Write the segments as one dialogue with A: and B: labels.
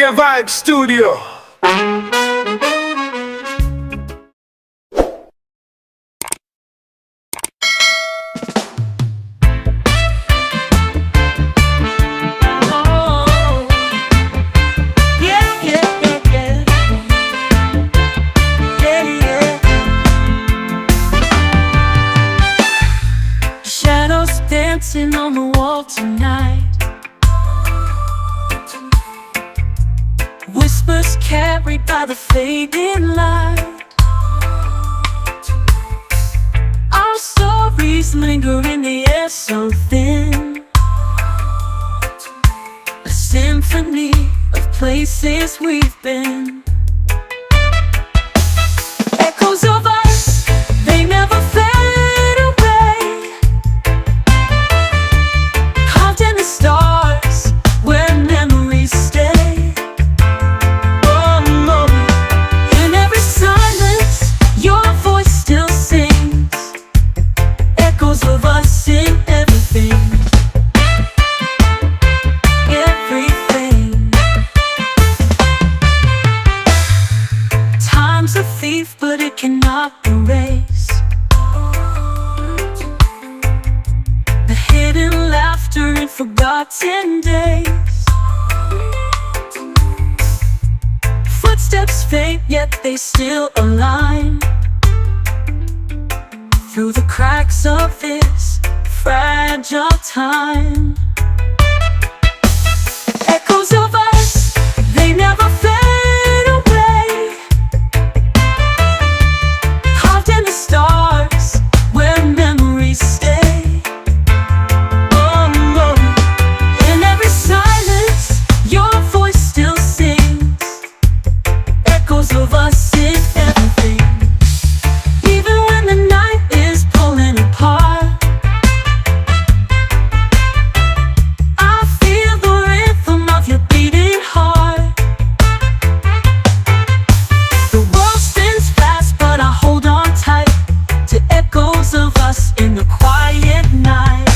A: Raggae Vibes Studio.
B: Shadows dancing on the wall tonight. Whispers carried by the fading light. Our stories linger in the air so thin, a symphony of places we've been. Echoes of us, they never fade away. Carved in the stars where memories stay. Oh no, in every silence your voice still sings. Echoes of us in everything. Everything. Time's a thief, but it cannot erase the hidden laughter in forgotten days. Footsteps fade, yet they still align through the cracks of this fragile time. Echoes of us, they never fade away. Carved in the stars where memories stay. Oh no, in every silence your voice still sings. Echoes of us in everything. Even when the night is pulling apart, I feel the rhythm of your beating heart. The world spins fast, but I hold on tight to echoes of us in the quiet night.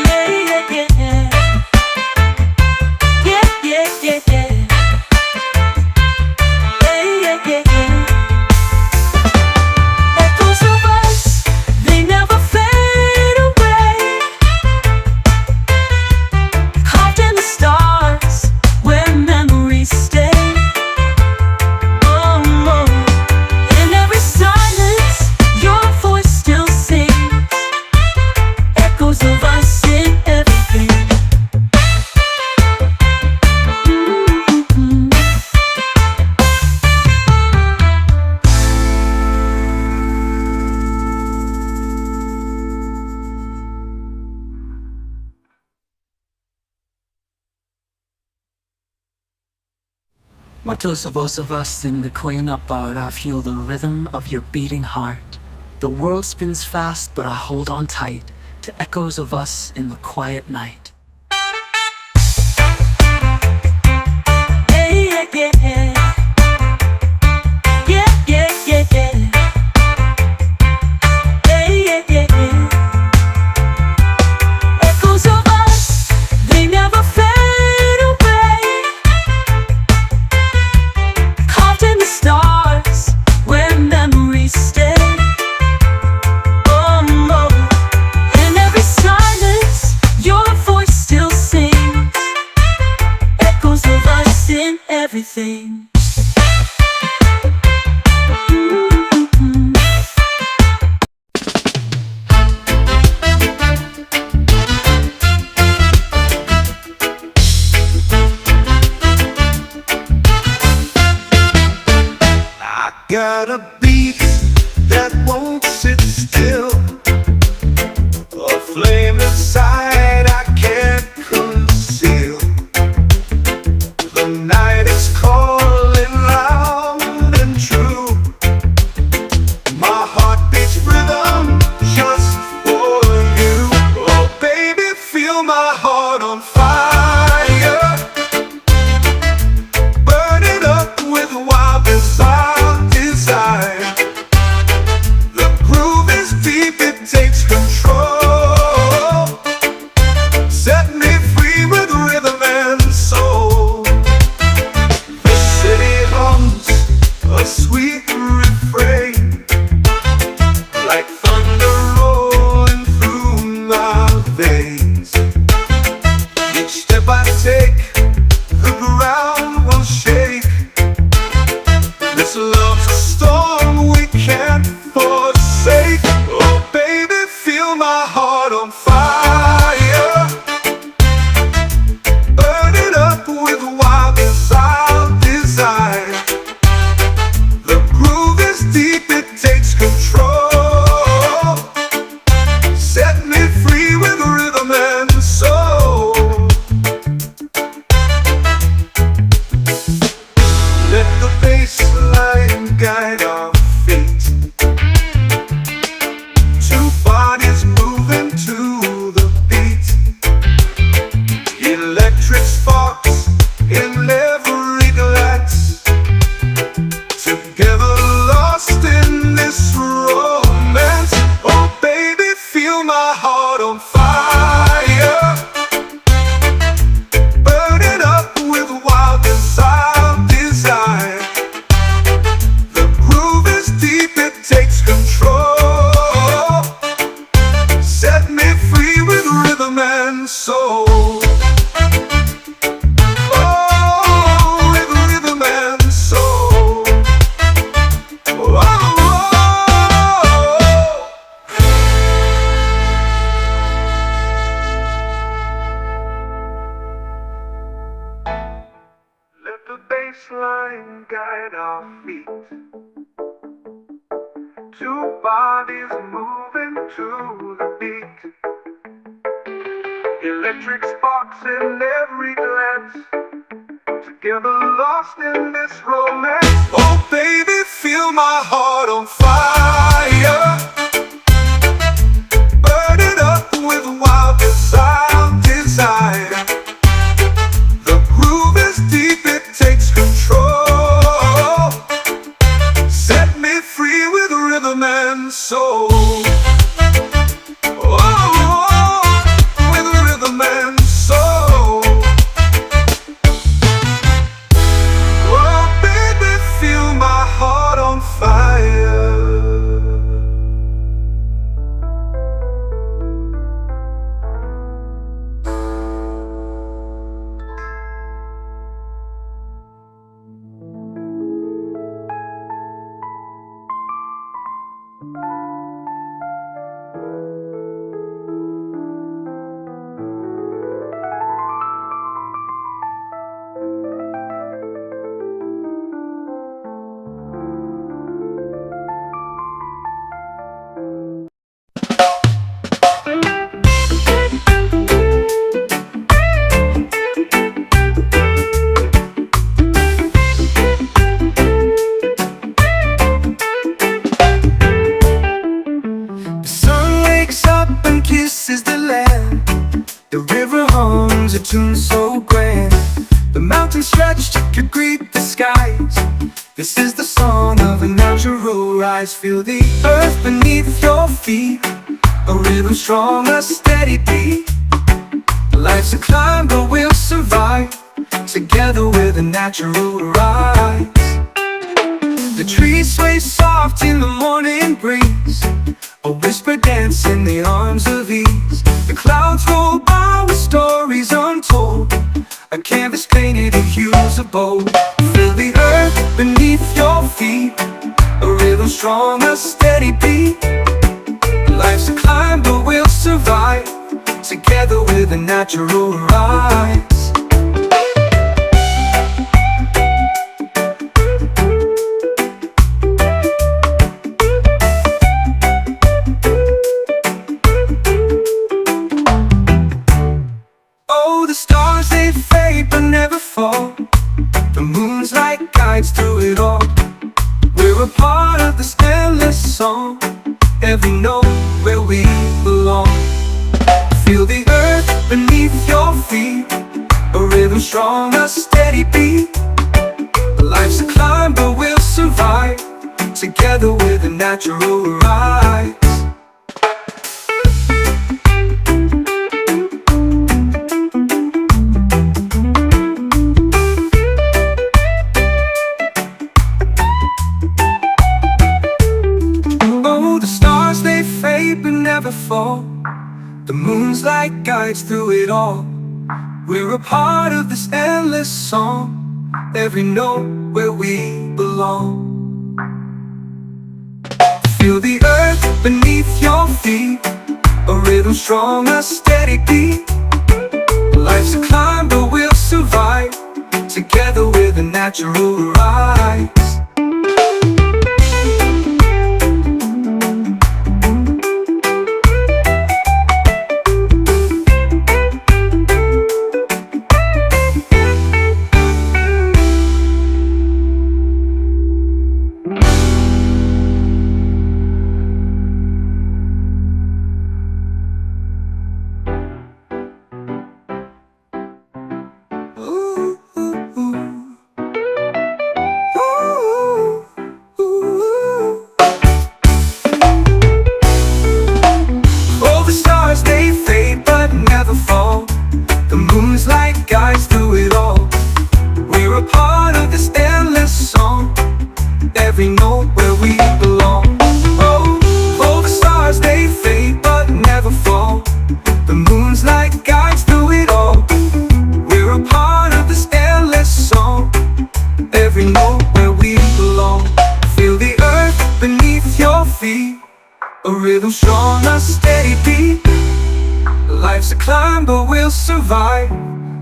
B: Yeah, yeah, yeah, yeah. Yeah, yeah, yeah, yeah. Yeah, yeah, yeah, yeah. Echoes of us, they never fade away. Carved in the stars where memories stay. Oh no, in every silence your voice still sings. Echoes of us in everything. What does both of us in the queen apart? I feel the rhythm of your beating heart. The world spins fast, but I hold on tight to echoes of us in the quiet night. Hey, yeah, yeah, yeah. Yeah, yeah, yeah, yeah. Hey, yeah, yeah, yeah. Echoes of us, they never fade away. Carved in the stars where memories stay. Oh no, in every silence your voice still sings. Echoes of us in everything.
A: I got a beat that won't sit still, a flame inside I can't conceal. The night is cold electric sparks in every glance. Together lost in this romance. Oh baby, feel my heart on fire, burning up with wild desire. The groove is deep, it takes control. Set me free with rhythm and soul. Oh, with rhythm and soul. Oh, let the bass line guide our feet. Two bodies moving to the beat. Electric sparks in every glance. Together lost in this romance. Oh baby, feel my heart on fire, burning up with wild desire. The groove is deep, it takes control. Set me free with rhythm and soul. Oh, with rhythm and soul. Oh baby, feel my heart on fire. The sun wakes up and kisses the land. The river hums a tune so grand. The mountains stretch to greet the skies. This is the song of a natural rise. Feel the earth beneath your feet, a rhythm strong, a steady beat. Life's a climb, but we'll survive together with a natural rise. The trees sway soft in the morning breeze, a whisper dance in the arms of ease. The clouds roll by with stories untold, a canvas painted in hues of bold. Feel the earth beneath your feet, a rhythm strong, a steady beat. Life's a climb, but we'll survive together with a natural rise. Oh, the stars, they fade but never fall. The moon's like guides through it all. We're a part of this endless song, every note where we belong. Feel the earth beneath your feet, a rhythm strong, a steady beat. Life's a climb, but we'll survive together with a natural rise. Oh, the stars, they fade but never fall. The moon's like guides through it all. We're a part of this endless song, every note where we belong. Feel the earth beneath your feet, a rhythm strong, a steady beat. Life's a climb, but we'll survive together with a natural rise. like guides through it all. We're a part of this endless song, every note where we belong. Oh, the stars they fade but never fall. The moon's like guides through it all. We're a part of this endless song, every note where we belong. Feel the earth beneath your feet, a rhythm strong, a steady beat. Life's a climb but we'll survive,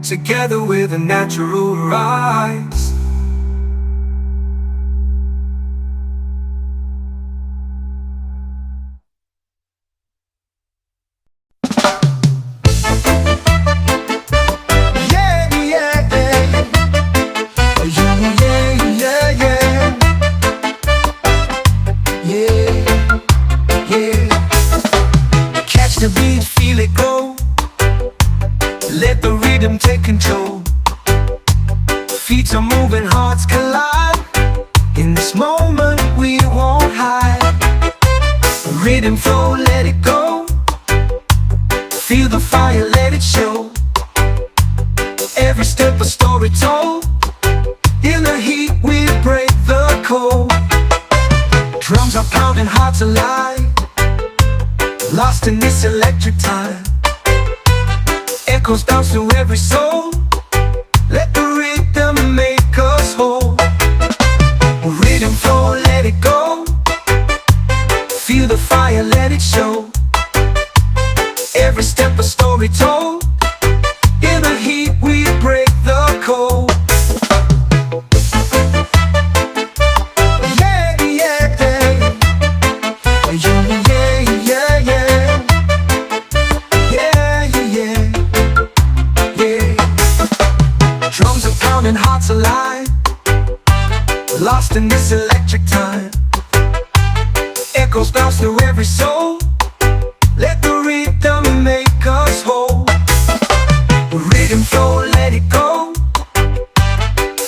A: together with a natural rise. The beat, feel it go. Let the rhythm take control. Feet are moving, hearts collide. In this moment we won't hide. Rhythm flow, let it go. Feel the fire, let it show. Every step a story told. In the heat we break the cold. Drums are pounding, hearts alive. Lost in this electric time. Echoes bounce through every soul. Let the rhythm make us whole. Rhythm flow, let it go. Feel the fire, let it show. Every step a story told. In the heat we break the cold. And hearts alive, lost in this electric time. Echoes bounce through every soul. Let the rhythm make us whole. Rhythm flow, let it go.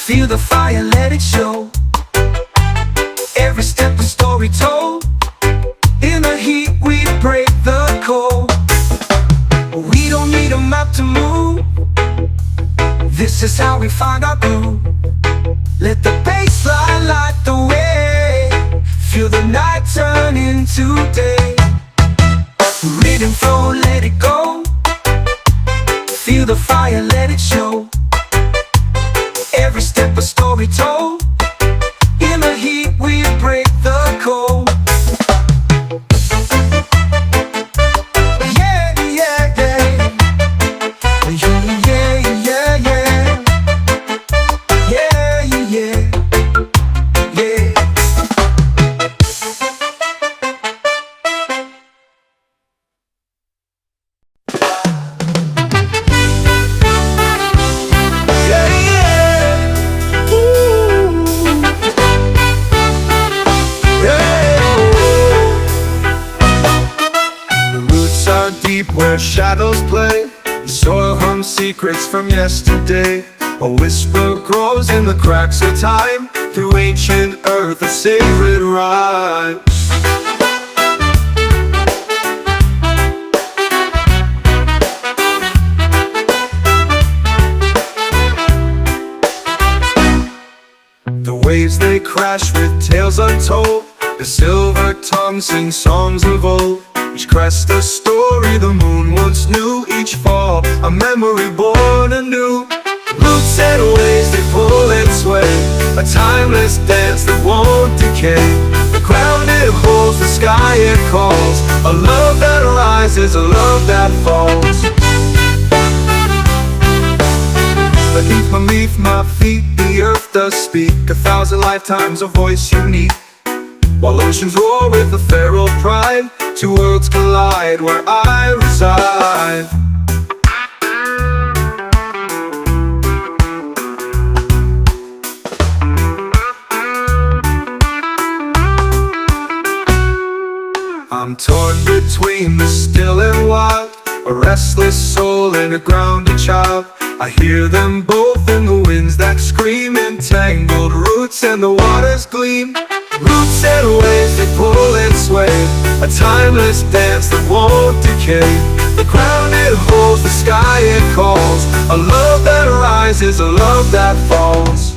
A: Feel the fire, let it show. Every step a story told. In the heat we break the cold. We don't need a map to move. This is how we find our groove. Let the bass line light the way. Feel the night turn into day. Rhythm flow, let it go. Feel the fire, let it show. Every step a story told. In the heat we break the cold.
C: Where shadows play, the soil hums secrets from yesterday. A whisper grows in the cracks of time. Through ancient earth a sacred rhyme. The waves they crash with tales untold. The silver tongue sings songs of old. Each crest a story the moon once knew. Each fall a memory born anew. Roots and ways they pull and sway. A timeless dance that won't decay. The ground it holds, the sky it calls. A love that rises, a love that falls. Beneath my feet the earth does speak. 1,000 lifetimes a voice unique. While oceans roar with a feral pride, two worlds collide where I reside. I'm torn between the still and wild, a restless soul and a grounded child. I hear them both in the winds that scream, entangled roots and the water's gleam. Roots and waves that pull and sway, a timeless dance that won't decay. The ground it holds, the sky it calls. A love that rises, a love that falls.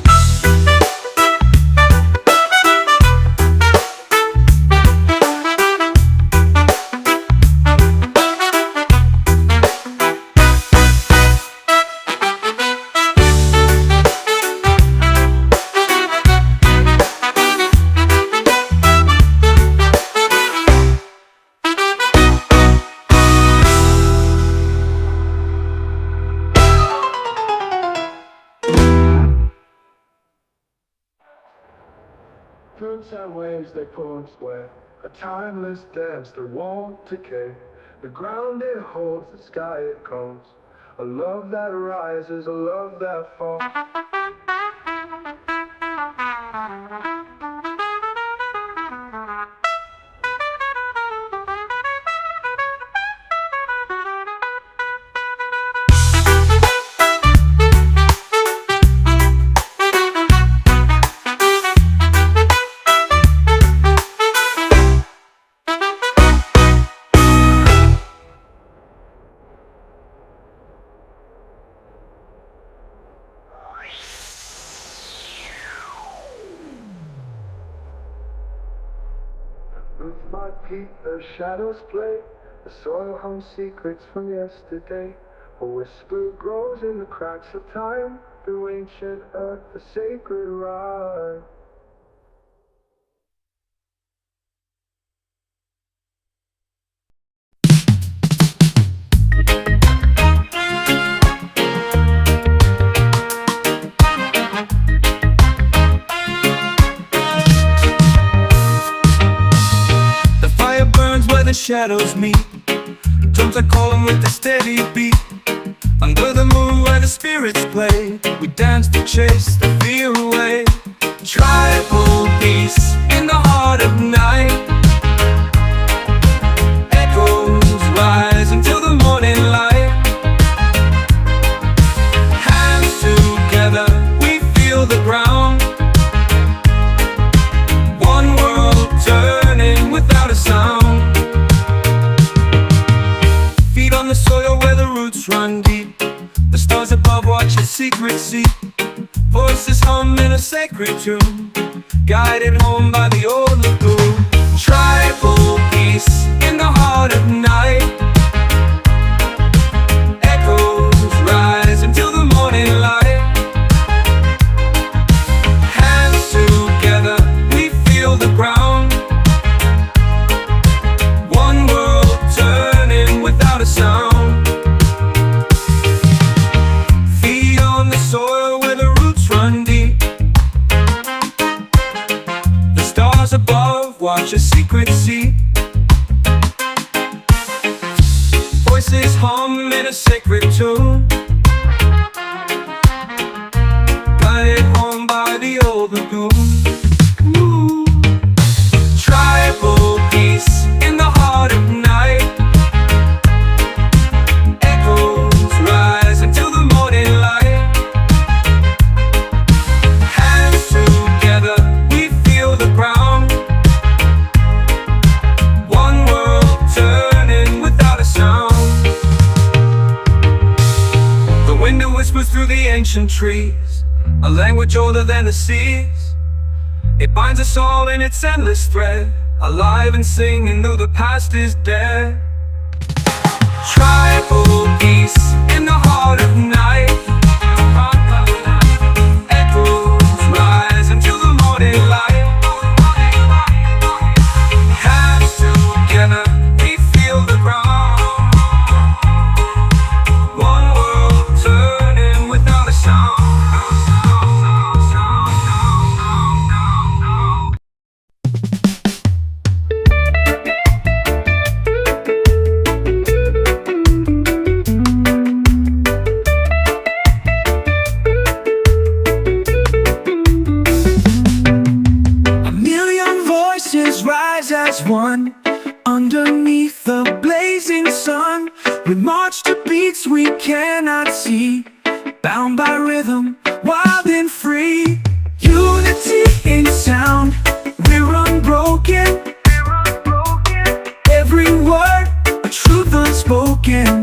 A: Fruits and waves they pull and sway, a timeless dance that won't decay. The ground it holds, the sky it calls. A love that rises, a love that falls. With my feet the shadows play, the soil hums secrets from yesterday. A whisper grows in the cracks of time, through ancient earth the sacred rhyme.
C: The shadows meet, drums are calling with a steady beat. Under the moon where the spirits play, we dance to chase the fear away. Tribal peace in the heart of night. Echoes rise until the morning light. Hands together, we feel the ground. One world turning without a sound. On the soil where the roots run deep, the stars above watch a secret seat. Voices hum in a sacred tune, guided home by the old lagoon. Tribal peace in the heart of night. Echoes rise until the morning light. Hands together, we feel the ground. One world turning without a sound. Feet on the soil where the roots run deep. The stars above watch a secret seat. Voices hum in a sacred tune, guided home by the old lagoon. Ooh. Tribal peace in the heart of night. Echoes rise until the morning light. Hands together, we feel the ground. One world turning without a sound. The wind whispers through the ancient trees, a language older than the seas. It binds us all in its endless thread, alive and singing though the past is dead. Tribal peace in the heart of night. Echoes rise until the morning light. Hands together, we feel the ground. One world turning without a sound.
A: As one, underneath the blazing sun, we march to beats we cannot see, bound by rhythm, wild and free. Unity in sound, we're unbroken. Every word, a truth unspoken.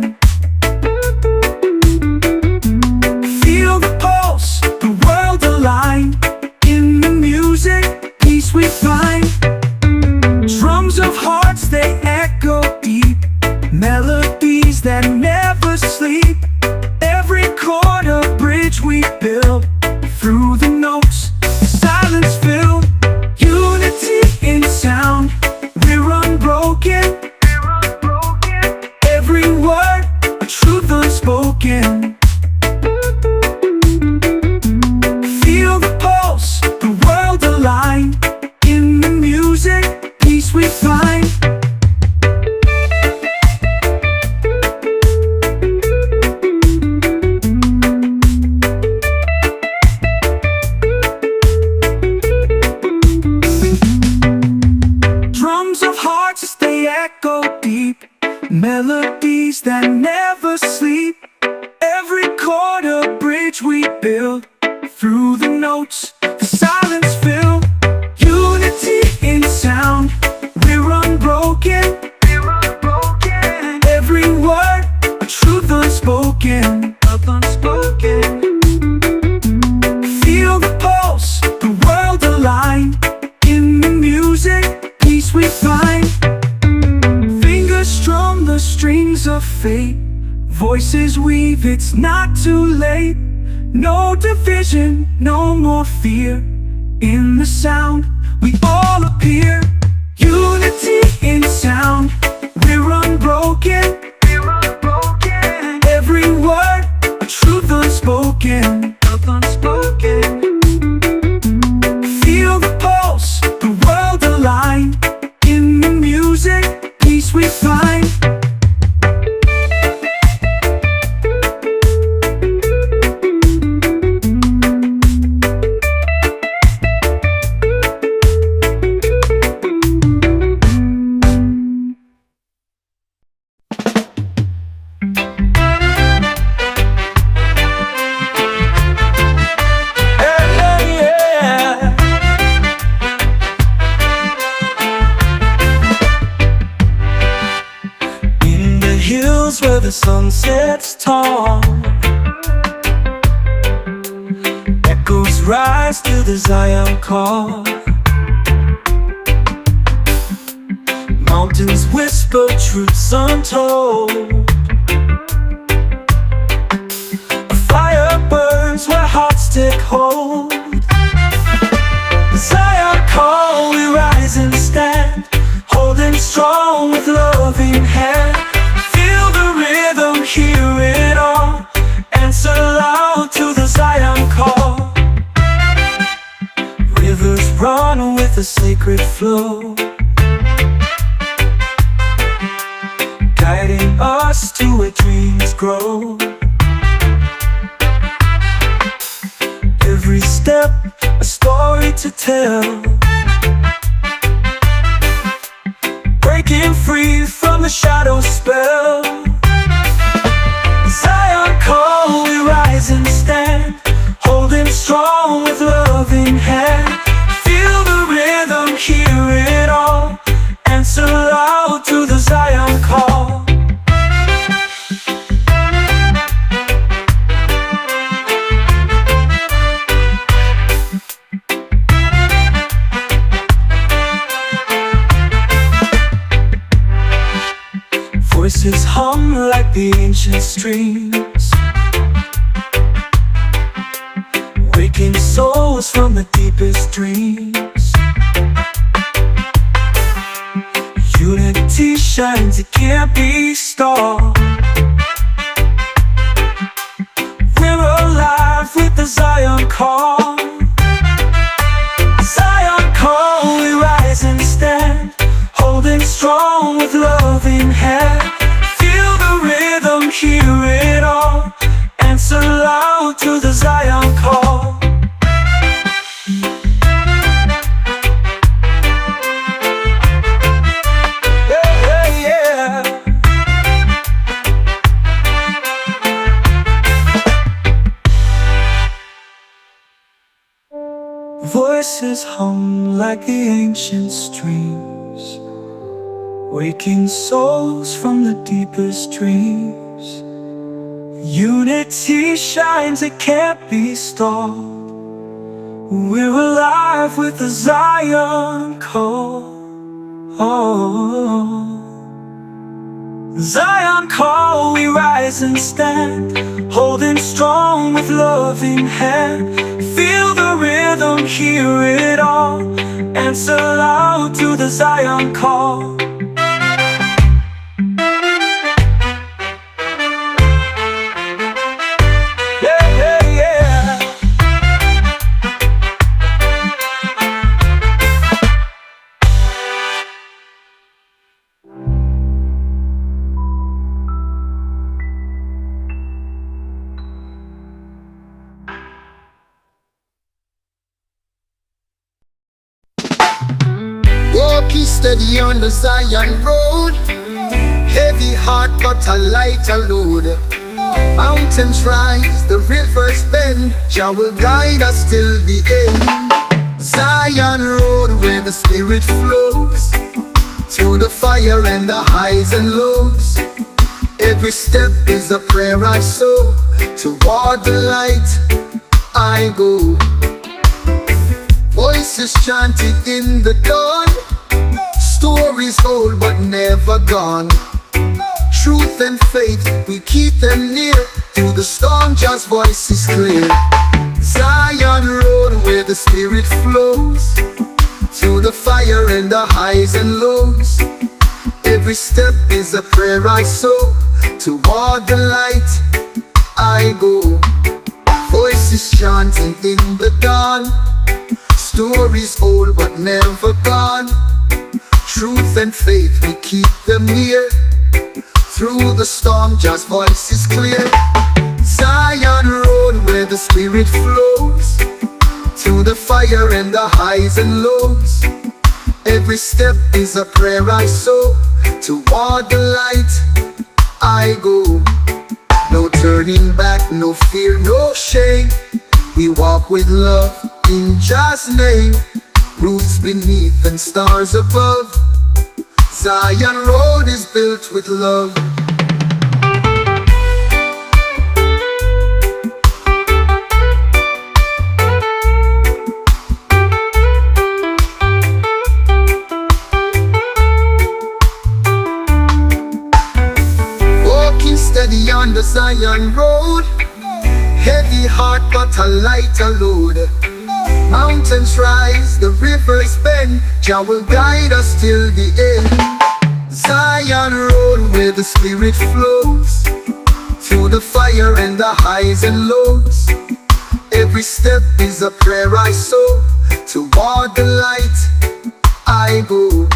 A: bridge we build. Through the notes, the silence fill. Unity in sound, we're unbroken. Every word, a truth unspoken. Feel the pulse, the world aligned. In the music, peace we find. Fingers strum the strings of fate. Voices weave, it's not too late. No division, no more fear. In the sound, we all appear. Unity in sound, we're unbroken. Every word, a truth unspoken. Feel the pulse, the world aligned. In the music, peace we find.
B: Where the sun sets tall, echoes rise to the Zion call. Mountains whisper truths untold. A fire burns where hearts take hold. The Zion call, we rise and stand, holding strong with loving hand. Rhythm, hear it all. Answer loud to the Zion call. Rivers run with a sacred flow, guiding us to where dreams grow. Every step, a story to tell, breaking free from the shadow spell. Zion call, we rise and stand, holding strong with loving hand. Feel the rhythm, hear it all. Answer loud to the Zion call. Voices hum like the ancient streams, waking souls from the deepest dreams. Unity shines, it can't be stopped. We're alive with the Zion call. Zion call, we rise and stand, holding strong with loving hand. Feel the rhythm, hear it all. Answer loud to the Zion call. Yeah, yeah, yeah. Voices hum like the ancient streams, waking souls from the deepest dreams. Unity shines, it can't be stopped. We're alive with the Zion call. Zion call, we rise and stand, holding strong with loving hand. Feel the rhythm, hear it all. Answer loud to the Zion call.
D: Walking steady on the Zion road, heavy heart but a lighter load. Mountains rise, the rivers bend, Jah will guide us till the end. Zion road where the spirit flows, through the fire and the highs and lows. Every step is a prayer I sow, toward the light I go. Voices chanted in the dawn, stories old but never gone. Truth and faith, we keep them near, through the storm Jah's voice is clear. Zion road where the spirit flows, through the fire and the highs and lows. Every step is a prayer I sow, toward the light I go. Voices chanting in the dawn, stories old but never gone. Truth and faith, we keep them near, through the storm Jah's voice is clear. Zion road where the spirit flows, through the fire and the highs and lows. Every step is a prayer I sow, toward the light I go. No turning back, no fear, no shame. We walk with love in Jah's name. Roots beneath and stars above, Zion road is built with love. Walking steady on the Zion road, heavy heart but a lighter load. Mountains rise, the rivers bend, Jah will guide us till the end. Zion road where the spirit flows, through the fire and the highs and lows. Every step is a prayer I sow, toward the light I go.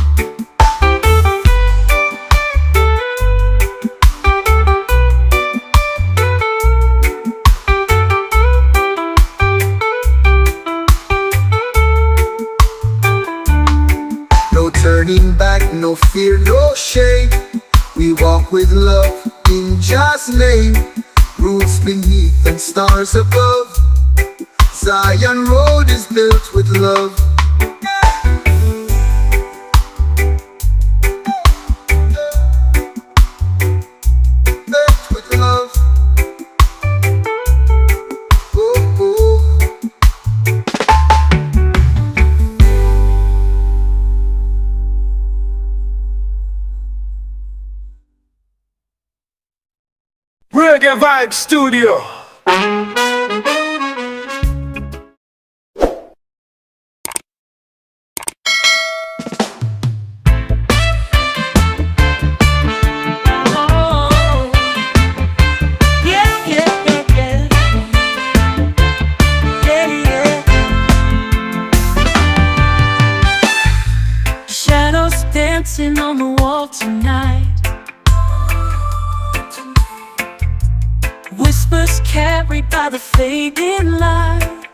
D: Turning back, no fear, no shame. We walk with love in Jah's name. Roots beneath and stars above, Zion road is built with love. Built with love. Oh, oh.
C: Reggae Vibes Studio.
B: Shadows dancing on the wall tonight, whispers carried by the fading light.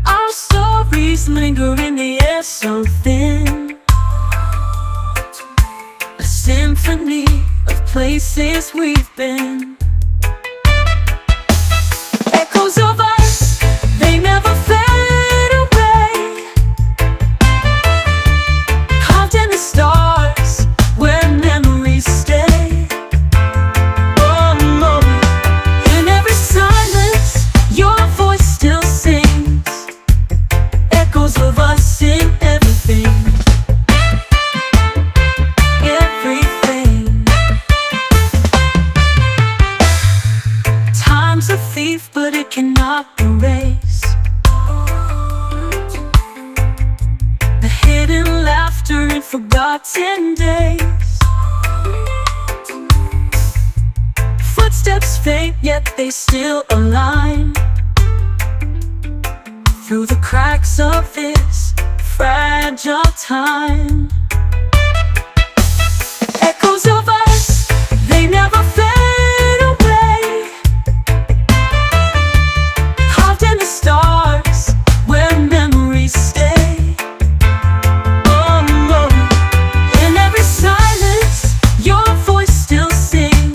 B: Our stories linger in the air so thin, a symphony of places we've been. Echoes of us, they never fade away, carved in the stars where memories stay. In every silence, your voice still sings, echoes of us in everything. Everything. Time's a thief, but it cannot erase the hidden laughter in forgotten days. Footsteps fade, yet they still align through the cracks of this fragile time. Echoes of us, they never fade away, carved in the stars where memories stay. In every silence, your voice still sings,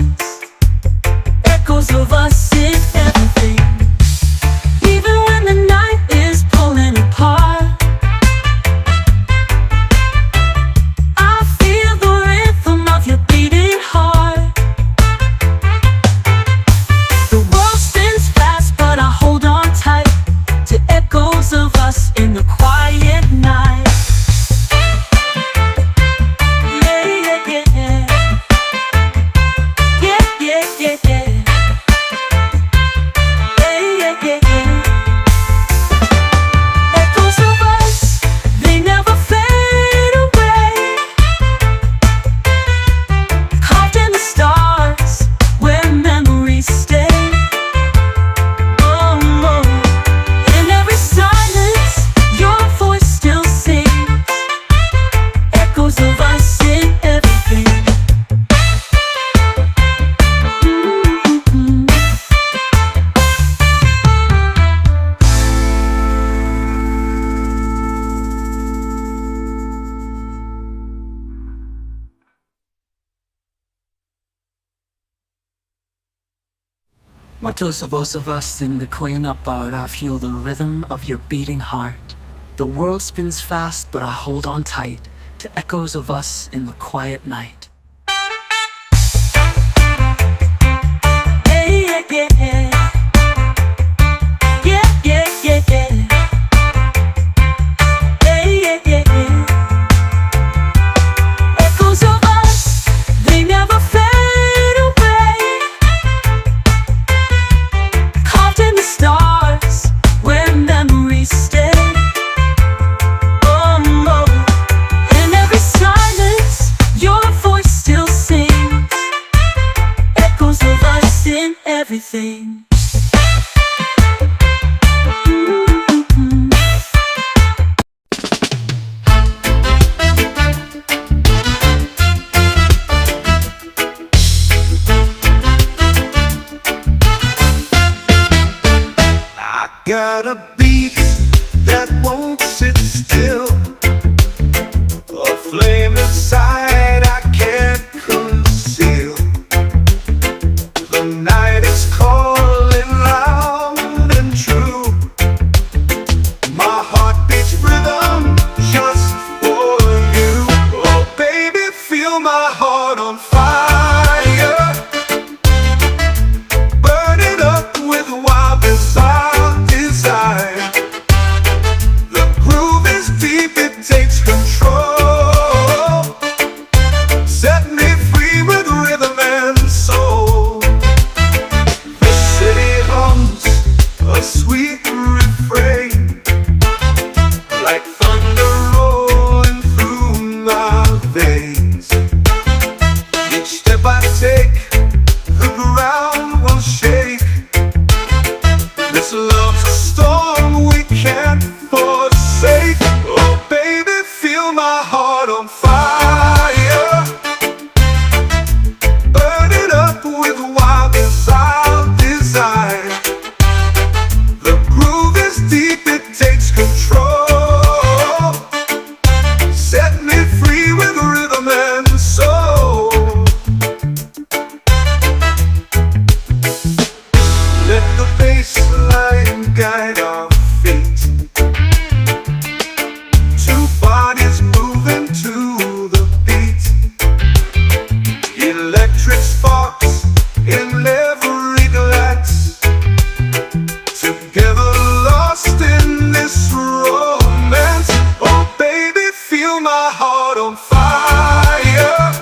B: Muchos of us in the Queen Part, I feel the rhythm of your beating heart. The world spins fast, but I hold on tight to echoes of us in the quiet night. Hey, yeah, yeah, yeah. Yeah, yeah, yeah, yeah. Hey, yeah, yeah, yeah. Echoes of us, they never fade away. Carved in the stars, where memories stay. Oh, no. In every silence, your voice still sings. Echoes of us in everything.
C: Got a beat that won't sit still, a flame inside I can't conceal. The night is calling loud and true. My heart beats rhythm just for you. Oh baby, feel my heart on fire, burning up with wild desire. The groove is deep, it takes control. Set me free with rhythm and soul. The city hums a sweet refrain, like thunder rolling through my veins. Each step I take, the ground will shake. This love's a storm we can't forsake. Oh baby, feel my heart on fire, burning up with wild desire. The groove is deep, it takes control. Set me free with rhythm and soul. Let the bass line guide our feet. Two bodies moving to the beat. Electric sparks in every glance. Together lost in this romance. Oh baby, feel my heart on fire,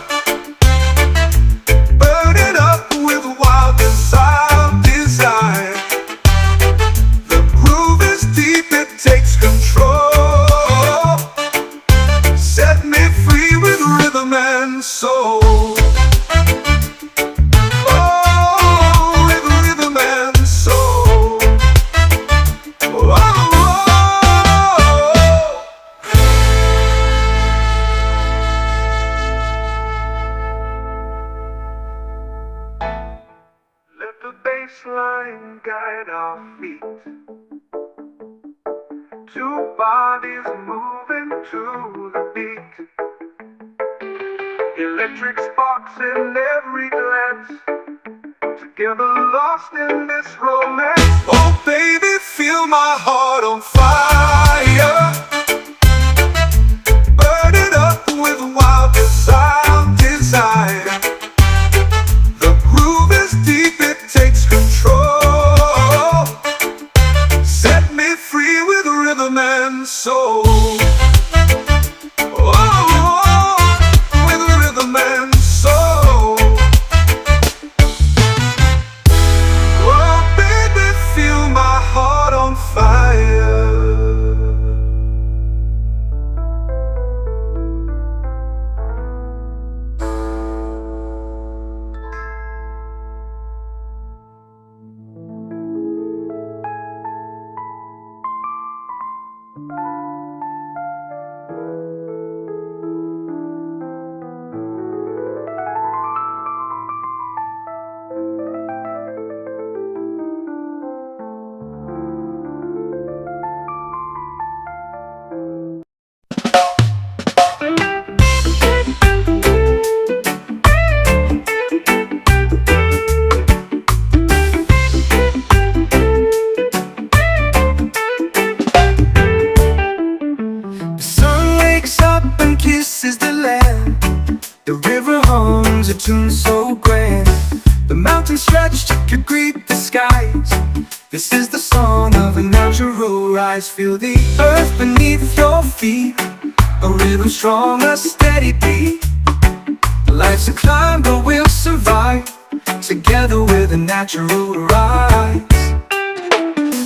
C: burning up with wild desire. The groove is deep, it takes control. Set me free with rhythm and soul. Oh, with rhythm and soul. Oh, let the bass line guide our feet. Two bodies moving to the beat. Electric sparks in every glance. Together lost in this romance. Oh baby, feel my heart on fire, burning up with wild desire. The groove is deep, it takes control. Set me free with rhythm and soul. Oh, with rhythm and soul. Oh baby, feel my heart on fire.
A: tune so grand. The mountains stretch to greet the skies. This is the song of a natural rise. Feel the earth beneath your feet, a rhythm strong, a steady beat. Life's a climb but we'll survive, together with a natural rise.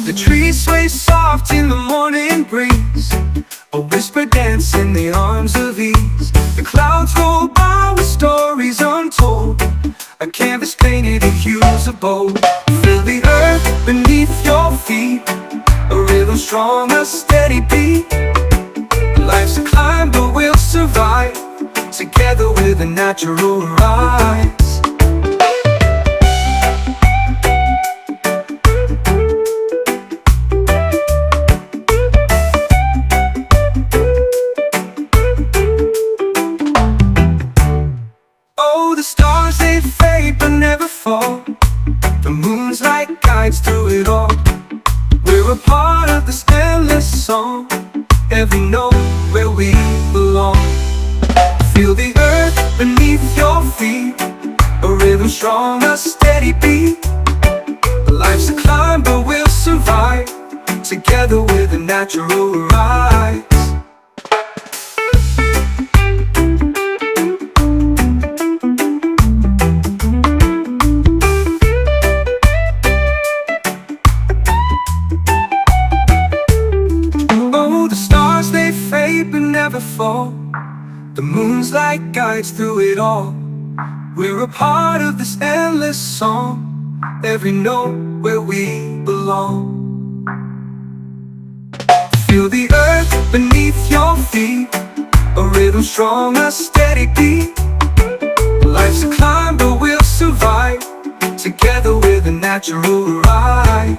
A: The trees sway soft in the morning breeze, a whisper dance in the arms of ease. The clouds roll by with stories untold, a canvas painted in hues of bold. Feel the earth beneath your feet, a rhythm strong, a steady beat. Life's a climb but we'll survive, together with a natural rise. Oh, the stars, they fade but never fall. The moon's like guides through it all. We're a part of this endless song, every note where we belong. Feel the earth beneath your feet, a rhythm strong, a steady beat. Life's a climb but we'll survive, together with a natural rise. Oh, the stars, they fade but never fall. The moon's like guides through it all. We're a part of this endless song, every note where we belong. Feel the earth beneath your feet, a rhythm strong, a steady beat. Life's a climb but we'll survive, together with a natural rise.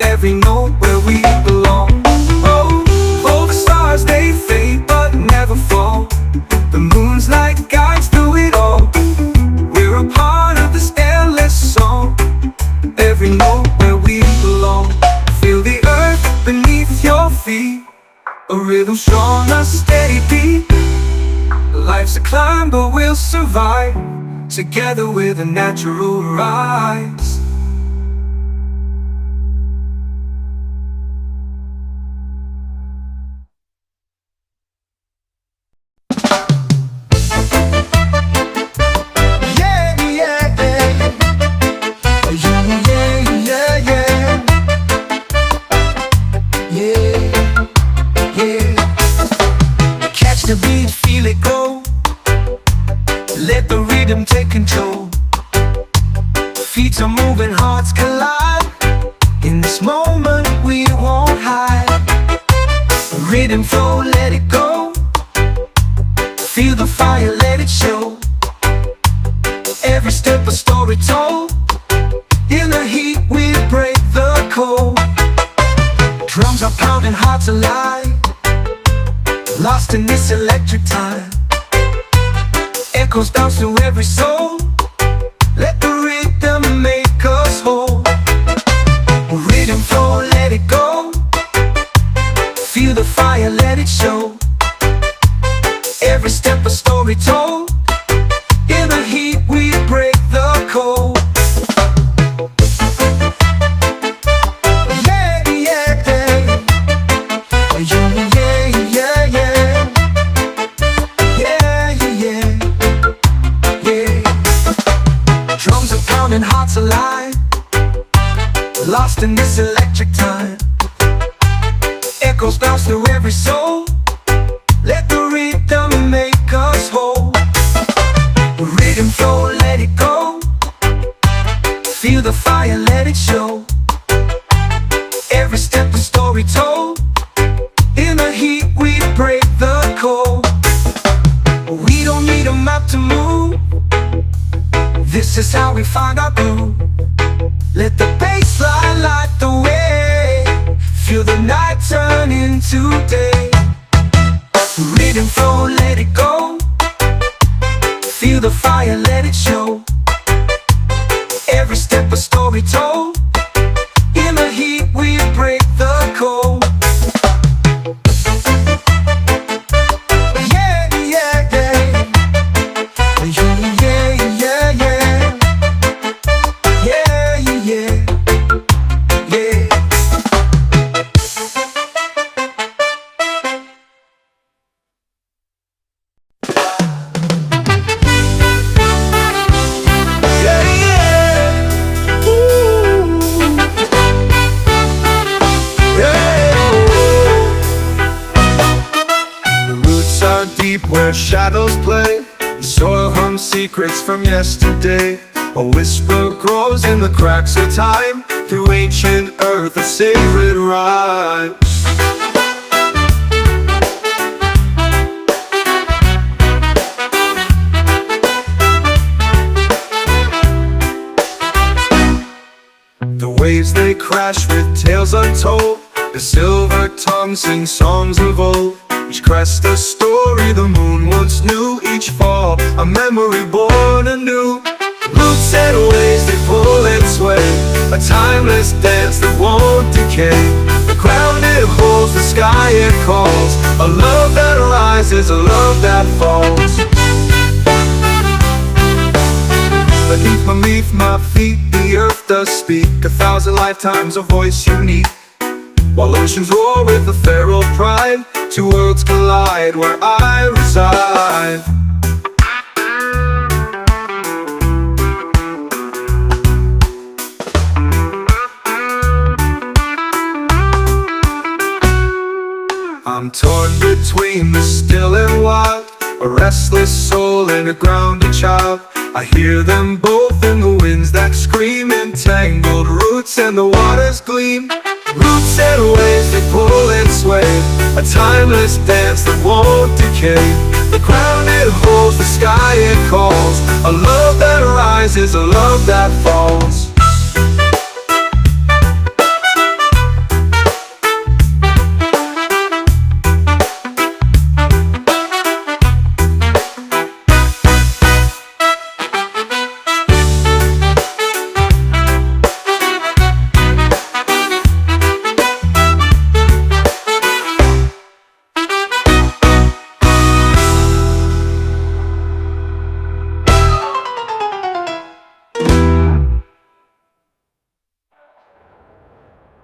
A: Every note where we belong. Oh, the stars, they fade but never fall. The moon's like guides through it all. We're a part of this endless song, every note where we belong. Feel the earth beneath your feet, a rhythm strong, a steady beat. Life's a climb but we'll survive, together with a natural rise.
B: The beat, feel it go. Let the rhythm take control. Feet are moving, hearts collide. In this moment we won't hide. Rhythm flow, let it go. Feel the fire, let it show. Every step a story told. In the heat we break the cold. Drums are pounding, hearts alive. Lost in this electric time. Echoes bounce through every soul. Let the rhythm make us whole. Rhythm flow, let it go. Feel the fire, let it show. Every step a story told. In the heat we break the cold. Hearts alive, lost in this electric time. Echoes bounce through every soul. Let the rhythm make us whole. Rhythm flow,
A: Feel the fire, let it show. Every step a story told. In the heat we break the cold. We don't need a map to move. This is how we find our groove. Let the bass line light the way. Feel the night turn into day. Rhythm flow, let it go. Feel the fire, let it show. Every step a story told. In the heat we break the cold. Yeah, yeah, yeah. Yeah, yeah, yeah, yeah. Yeah, yeah, yeah.
C: Deep where shadows play, the soil hums secrets from yesterday. A whisper grows in the cracks of time. Through ancient earth, a sacred rhyme. The waves they crash with tales untold. The silver tongue sings songs of old. Each crest a story the moon once knew. Each fall a memory born anew. Roots and waves they pull and sway. A timeless dance that won't decay. The ground it holds, the sky it calls. A love that rises, a love that falls. Beneath my feet the earth does speak. 1,000 lifetimes a voice unique. While oceans roar with a feral pride, two worlds collide where I reside. I'm torn between the still and wild, a restless soul and a grounded child. I hear them both in the winds that scream. Entangled roots and the waters gleam. Roots and waves they pull and sway. A timeless dance that won't decay. The ground it holds, the sky it calls. A love that rises, a love that falls.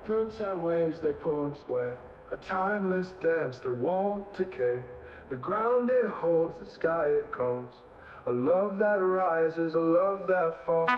C: Roots and waves they pull and sway. A timeless dance that won't decay. The ground it holds, the sky it calls. A love that rises, a love that falls.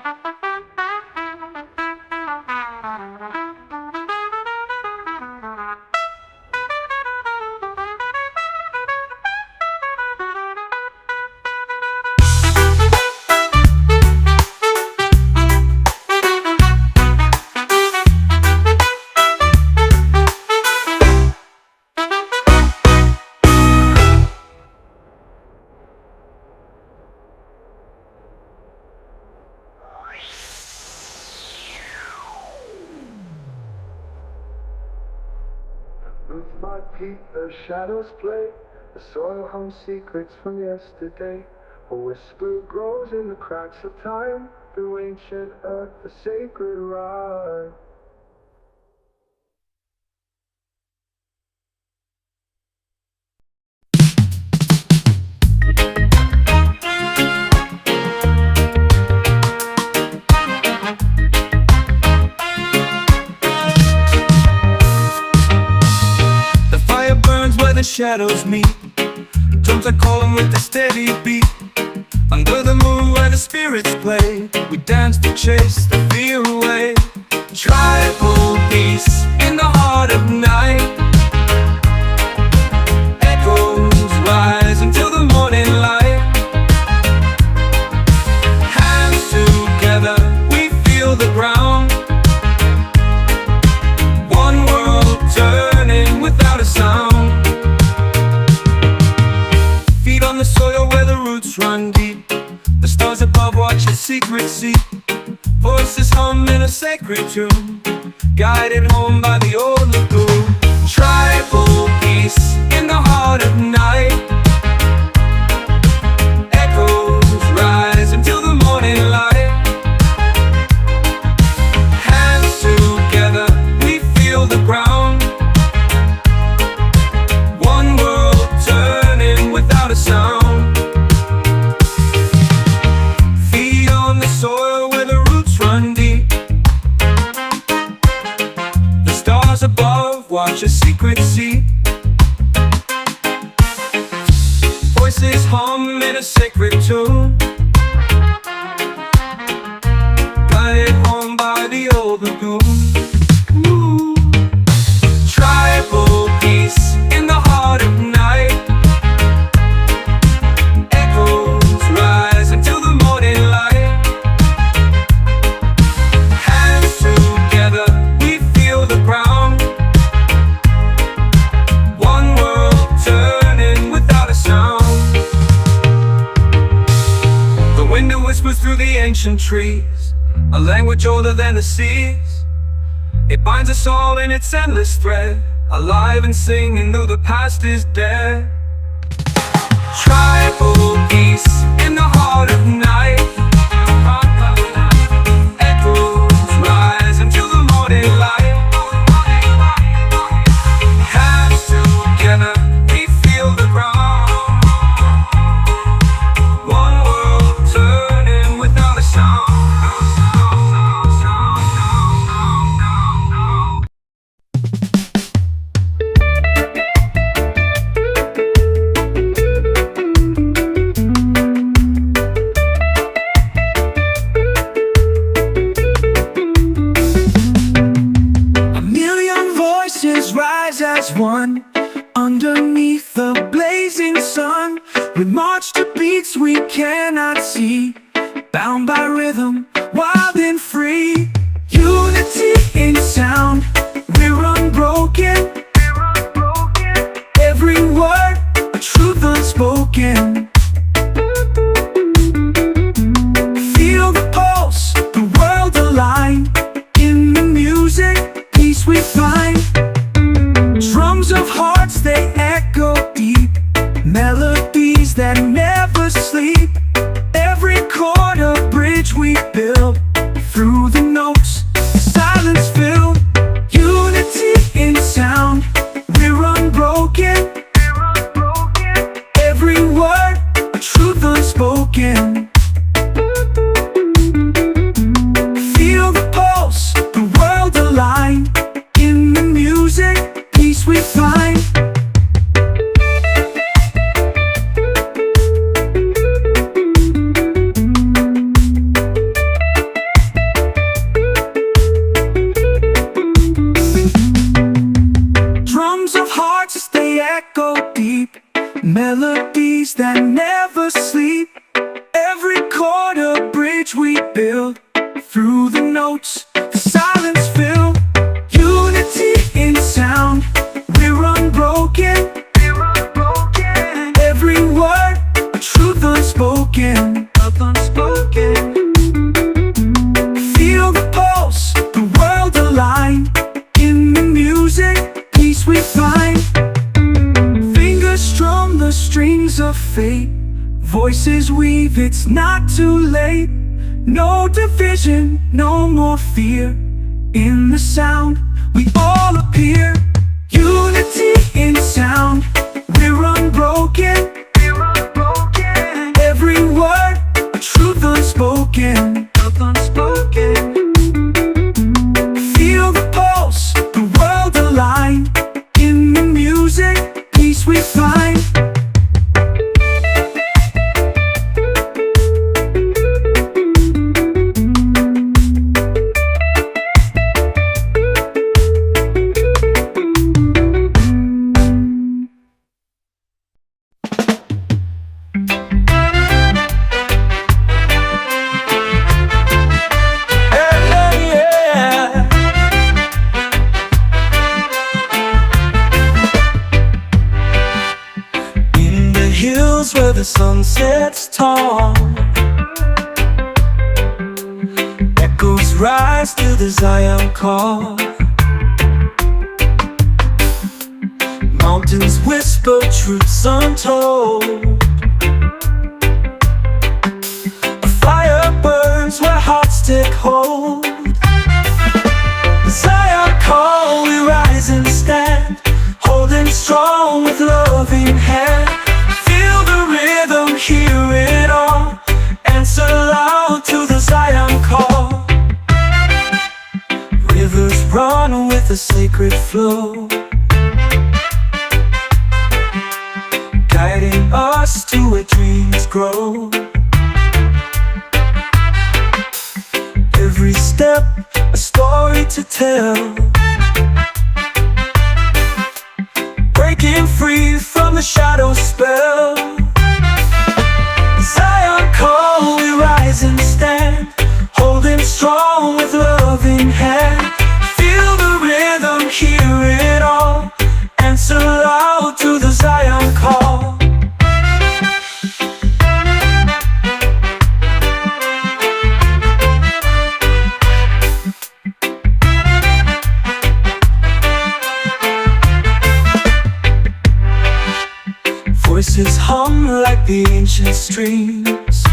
C: With my feet the shadows play. The soil hums secrets from yesterday. A whisper grows in the cracks of time. Through ancient earth the sacred rhyme.
A: The shadows meet. Drums are calling with a steady beat. Under the moon where the spirits play, we dance to chase the fear away. Tribal peace in the heart of night. Echoes rise until the morning light. Hands together, we feel the
C: secrecy. Voices hum in a sacred tune, guided home by the old lagoon. Tribal peace in the heart of night. Echoes rise until the morning light. Hands together, we feel the ground. One world turning without a sound. Feet on the soil where the roots run deep. The stars above watch a secret sea. Voices hum in a sacred tune, guided home by the old lagoon. Ooh. Tribal peace in the heart of night. Echoes rise until the morning light. Hands together, we feel the ground. One world turning without a sound. The wind whispers through the ancient trees, a language older than the seas. It binds us all in its endless thread, alive and singing though the past is dead. Tribal peace in the heart of night. Echoes rise until the morning light. Hands together, we feel the ground. One world turning without a sound.
A: A million voices rise as one underneath the blazing sun. We march to beats we cannot see, bound by rhythm, wild and free. Unity in sound, we're unbroken. Every word, a truth unspoken. Feel the pulse, the world aligned. In the music, peace we find. Drums of hearts, they echo deep. Melodies that never sleep. Every chord a bridge we build. Through the notes, silence filled. Unity in sound, we're unbroken. Every word, a truth unspoken. Feel the pulse, the world aligned. In the music, peace we find. Drums of hearts, they echo deep. Melodies that never sleep. Every chord a bridge we build. Through the notes, the silence filled. Unity in sound, we're unbroken. Every word, a truth unspoken. Feel the pulse, the world aligned. In the music, peace we find. Fingers strum the strings of fate. Voices weave, it's not too late. No division, no more fear. In the sound, we all appear. Unity in sound, we're unbroken. Every word, a truth unspoken. Feel the pulse, the world aligned. In the music, peace we find.
C: Where the sun sets tall,
A: rise to the Zion call. Mountains whisper truths untold. A fire burns where hearts take hold. The Zion call, we rise and stand, holding strong with loving hand. Feel the rhythm, hear it all, answer loud to the Zion call. Rivers run with a sacred flow, guiding us to where dreams grow. Every step, a story to tell, breaking free from the shadow spell. Zion call, we rise and stand, holding strong with loving hand. Feel the rhythm, hear it all, answer loud to the Zion call. Voices hum like the ancient streams,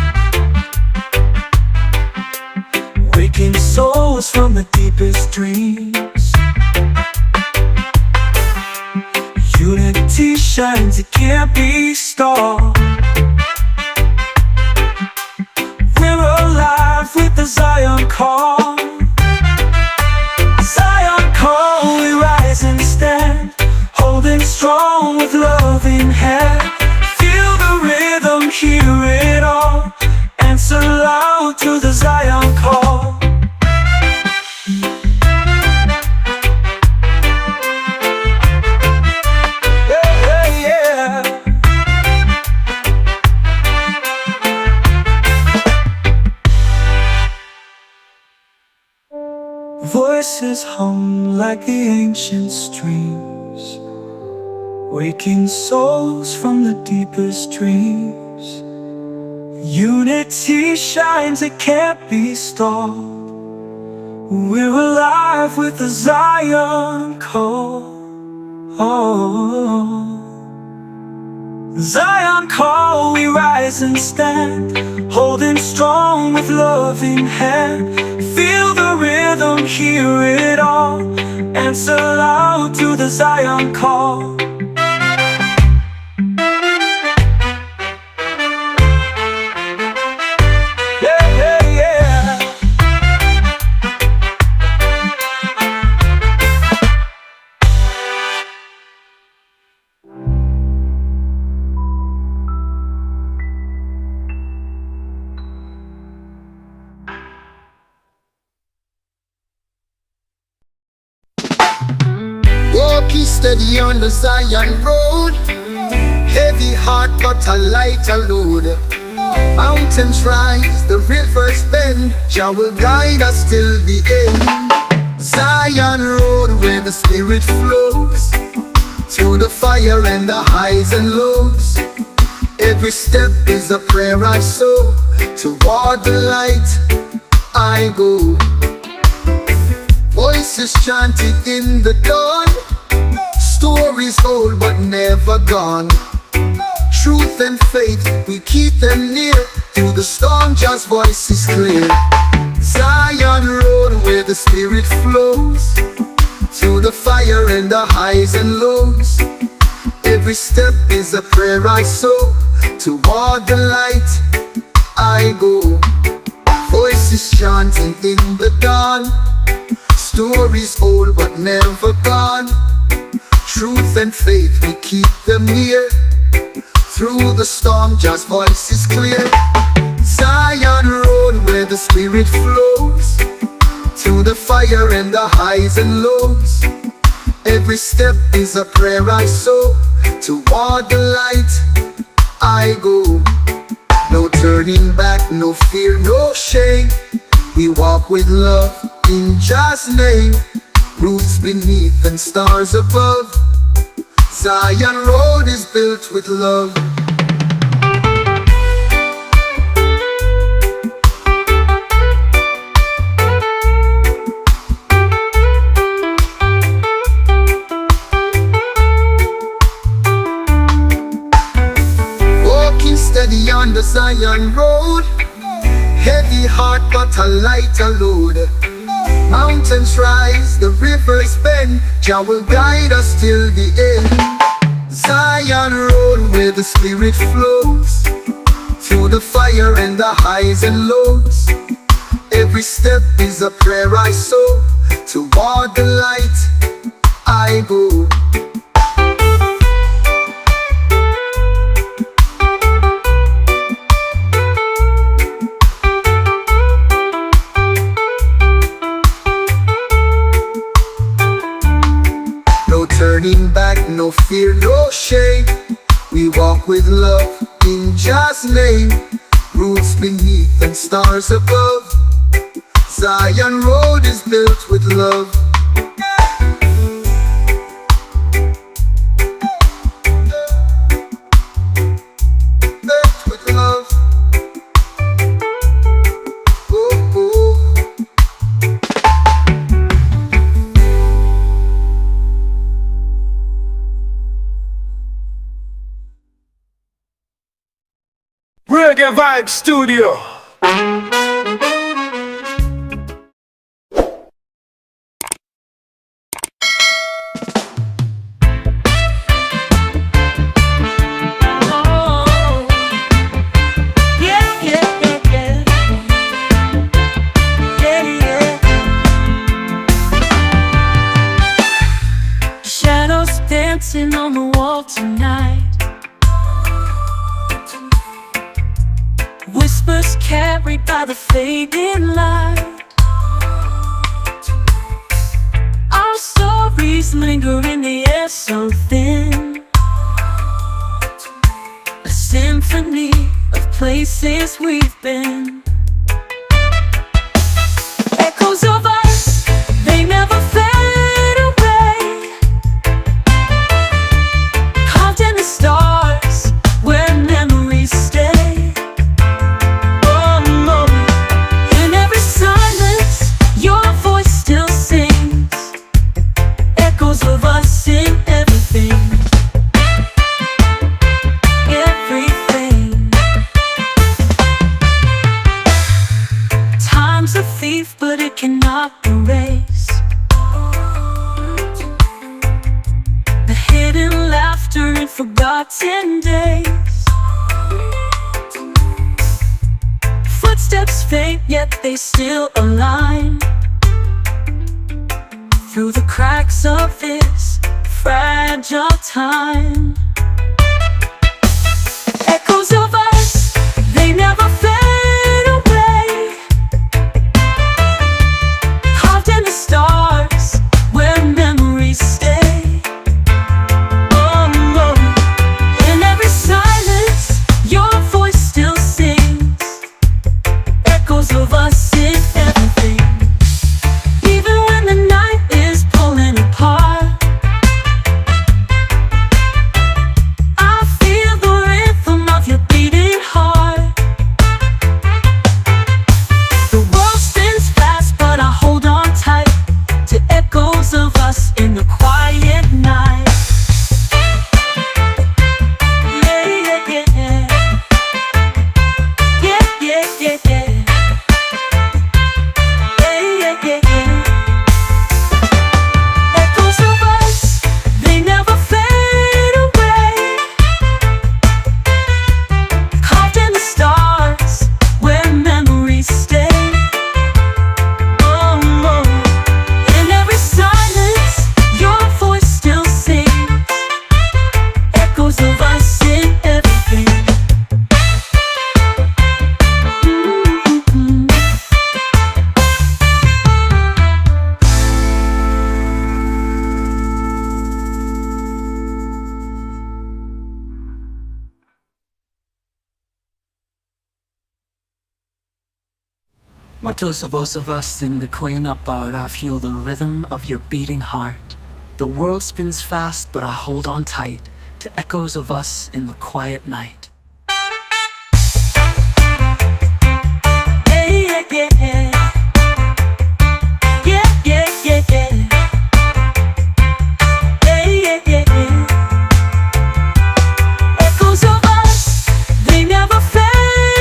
A: waking souls from the deepest dreams. Unity shines, it can't be stopped. We're alive with the Zion call. Zion call, we rise and stand, holding strong with loving hand. Feel the rhythm, hear it all, answer loud to the Zion call. Voices hum like the ancient streams, waking souls from the deepest dreams. Unity shines, it can't be stopped. We're alive with the Zion call. Zion call, we rise and stand, holding strong with loving hand. Feel the rhythm, hear it all, answer loud to the Zion call.
D: Walking steady on the Zion road, heavy heart but a lighter load. Mountains rise, the rivers bend, Jah will guide us till the end. Zion road where the spirit flows, through the fire and the highs and lows. Every step is a prayer I sow, toward the light I go. Voices chanted in the dawn, stories old but never gone. Truth and faith, we keep them near, through the storm Jah's voice is clear. Zion road where the spirit flows, through the fire and the highs and lows. Every step is a prayer I sow, toward the light I go. Voices chanting in the dawn, stories old but never gone. Truth and faith, we keep them near, through the storm Jah's voice is clear. Zion road where the spirit flows, through the fire and the highs and lows. Every step is a prayer I sow, toward the light I go. No turning back, no fear, no shame. We walk with love in Jah's name. Roots beneath and stars above, Zion road is built with love. Zion Road. Heavy heart but a lighter load. Mountains rise, the rivers bend. Jah will guide us till the end. Zion Road where the spirit flows, through the fire and the highs and lows. Every step is a prayer I sow, toward the light I go. No turning back, no fear, no shame. We walk with love in Jah's name. Roots beneath and stars above. Zion Road is built with love. Built with love. Oh, oh.
C: Reggae Vibes Studio.
B: Shadows dancing on the wall tonight. Whispers carried by the fading light. Our stories linger in the air so thin. A symphony of places we've been. Echoes of us, they never fade away. Carved in the stars where memories stay. Oh no, in every silence your voice still sings. Echoes of us in everything. Everything. Time's a thief, but it cannot erase the hidden laughter in forgotten days. Footsteps faint, yet they still align through the cracks of this fragile time. Echoes of us, they never fade away. Carved in the stars where memories stay. Oh no, in every silence your voice still sings. Echoes of us in everything. Even when the night is pulling apart, I feel the rhythm of your beating heart. The world spins fast, but I hold on tight to echoes of us in the quiet night. Yeah, yeah, yeah. Yeah, yeah, yeah, yeah. Yeah, yeah, yeah, yeah. Echoes of us, they never fade away. Carved in the stars where memories stay. Oh no, in every silence your voice still sings. Echoes of us in everything. Mm-hmm. Muchos of us in the queen up out. I feel the rhythm of your beating heart. The world spins fast, but I hold on tight to echoes of us in the quiet night. Yeah, yeah, yeah. Yeah, yeah, yeah, yeah. Yeah, yeah, yeah, yeah. Echoes of us, they never fade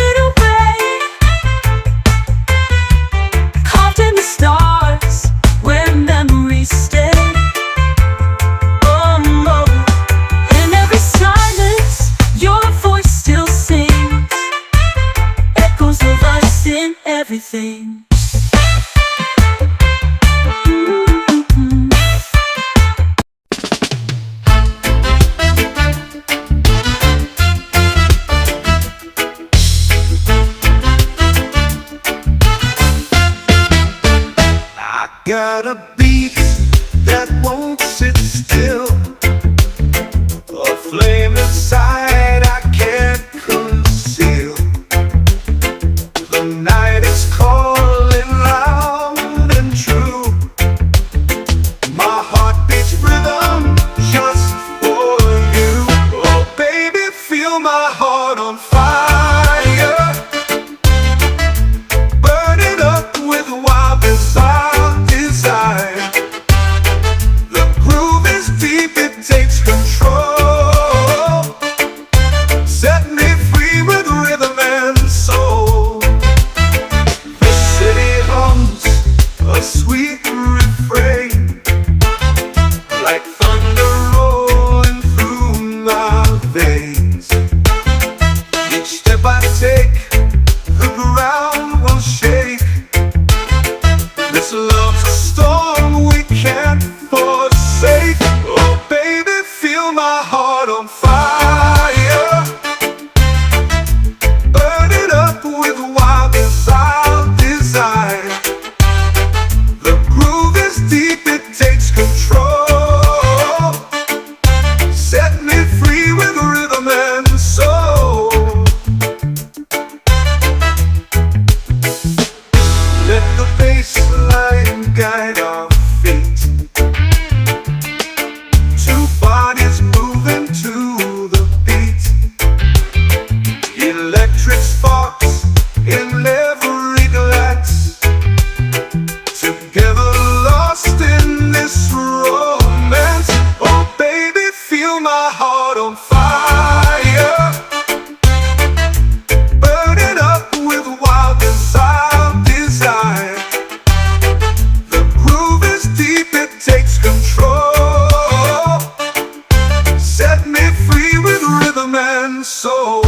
C: sit still, a flame inside I can't conceal. The night is calling loud and true. My heart beats rhythm just for you. Oh baby, feel my heart on fire, burning up with wild desire. The groove is deep, it takes control. Set me free with rhythm and soul. The city hums a sweet refrain, like thunder rolling through my veins. Each step I take, the ground will shake. This love's a storm we can't forsake. Oh baby, feel my heart on fire, burning up with wild desire. The groove is deep, it takes control. Set me free with rhythm and soul. Let the bass line guide our feet. Two bodies moving to the beat. Electric sparks in every glance. Together lost in this romance. Oh baby, feel my heart on fire, burning up with wild desire. The groove is deep, it takes control. Set me free with rhythm and soul.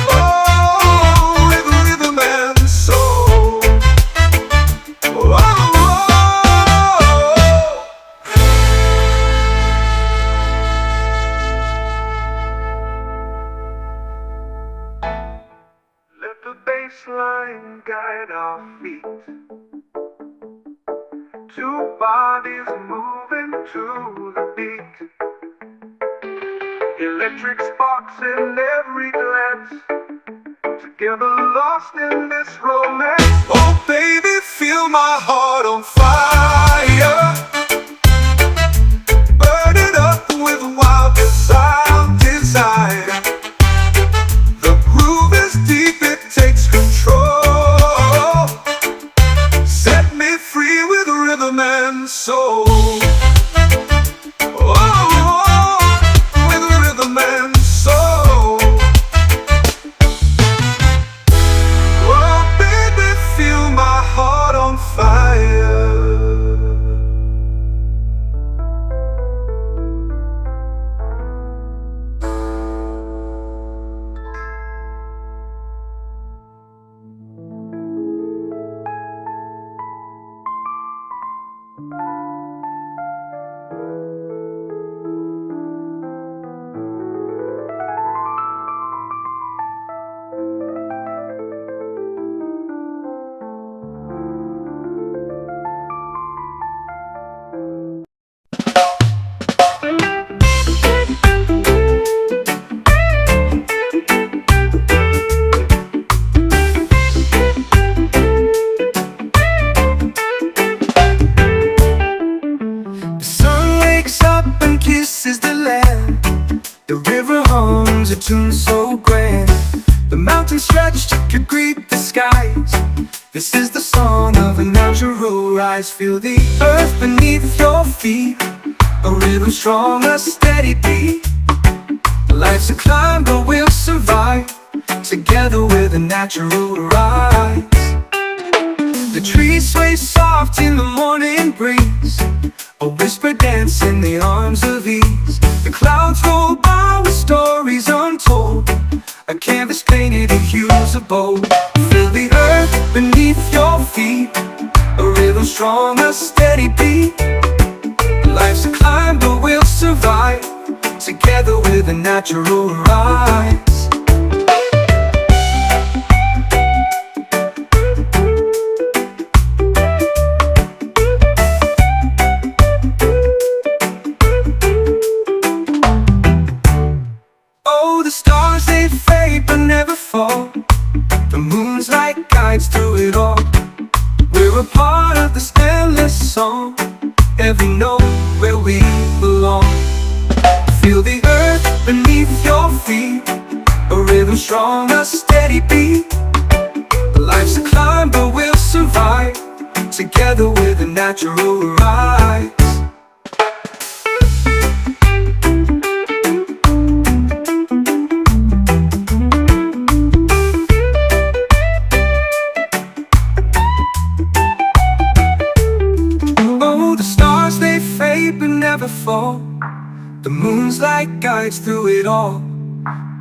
C: Oh, with rhythm and soul. Oh, let the bass line guide our feet. Two bodies moving to the beat. Electric sparks in every glance. Together lost in this romance. Oh baby, feel my heart on fire, burning up with wild desire. The groove is deep, it takes control. Set me free with rhythm and soul. Oh, with rhythm and soul. Oh baby, feel my heart on fire.
A: tune so grand. The mountains stretched could greet the skies. This is the song of a natural rise. Feel the earth beneath your feet, a rhythm strong, a steady beat. Life's a climb, but we'll survive together with a natural rise. The trees sway soft in the morning breeze, a whisper dance in the arms of ease. The clouds roll by with stories untold, a canvas painted in hues of bold. Feel the earth beneath your feet, a rhythm strong, a steady beat. Life's a climb, but we'll survive together with a natural rise. every note where we belong. Feel the earth beneath your feet, a rhythm strong, a steady beat. Life's a climb, but we'll survive, together with a natural rise. Oh, the stars, they fade but never fall. The moon's like guides through it all.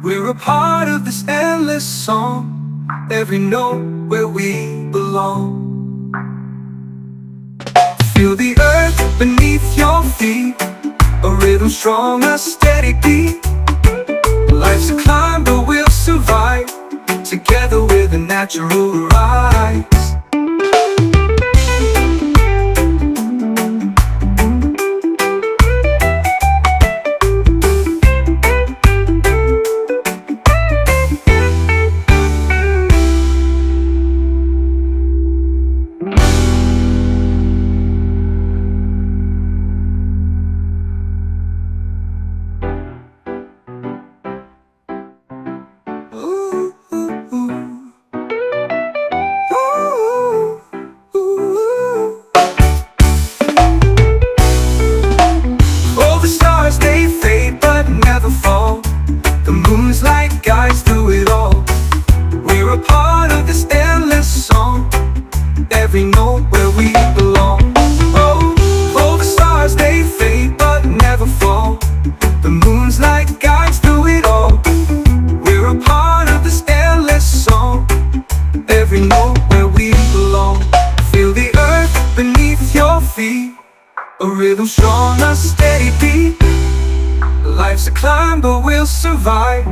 A: We're a part of this endless song, every note where we belong. Feel the earth beneath your feet, a rhythm strong, a steady beat. Life's a climb, but we'll survive, together with a natural rise. A rhythm strong, a steady beat. Life's a climb, but we'll survive,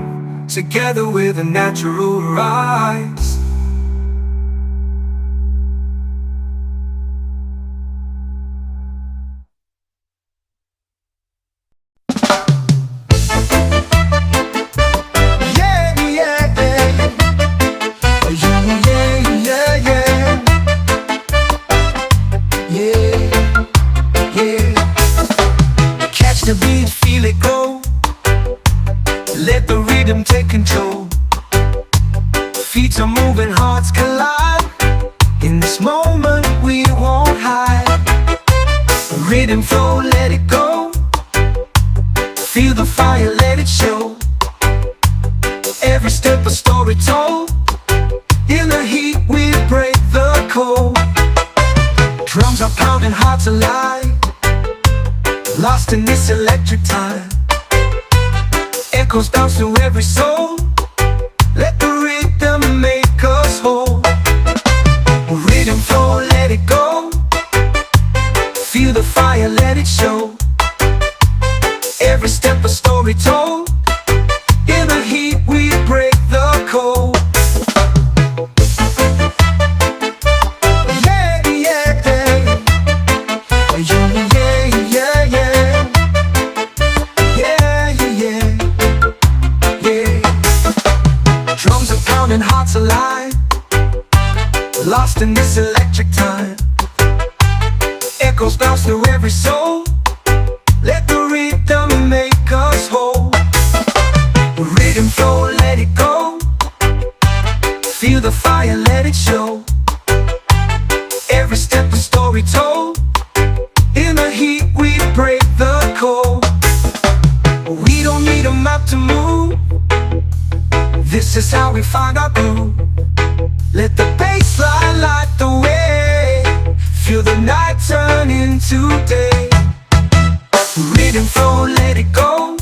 A: together with a natural rise. The beat, feel it go. Let the rhythm take control. Feet are moving, hearts collide. In this moment we won't hide. Rhythm flow, let it go. Feel the fire, let it show. Every step a story told. In the heat we break the cold. Drums are pounding, hearts alive. Lost in this electric time. Echoes bounce through every soul. Let the rhythm make us whole. Rhythm flow, let it go. Feel the fire, let it show. Every step a story told. In the heat we break the cold. Hearts alive, lost in this electric time. Echoes bounce through every soul. Let the rhythm make us whole. Rhythm flow, let it go. Feel the fire, let it show. Every step a story told. In the heat we break the cold. We don't need a map to move. This is how we find our groove. Let the bass line light the way. Feel the night turn into day. Rhythm flow, let it go.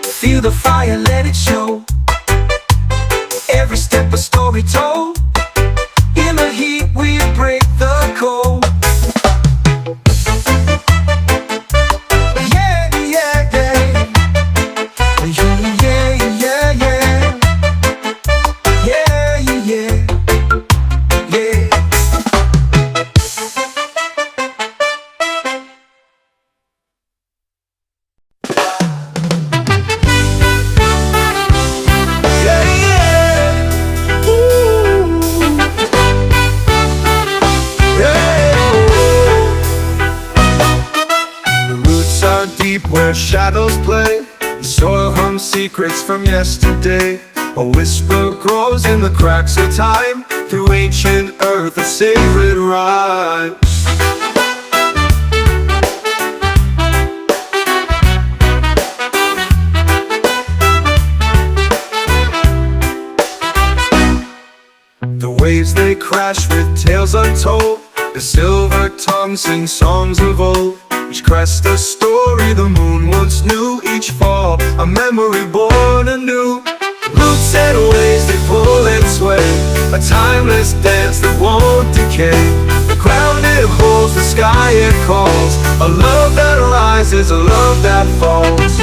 A: Feel the fire, let it show. Every step a story told. In the heat we break the cold.
C: deep where shadows play. The soil hums secrets from yesterday. A whisper grows in the cracks of time. Through ancient earth, a sacred rhyme. The waves they crash with tales untold. The silver tongue sings songs of old, which crest a story the moon once knew. Each fall, a memory born anew. Roots and waves they pull and sway, a timeless dance that won't decay. The ground it holds, the sky it calls, a love that rises, a love that falls.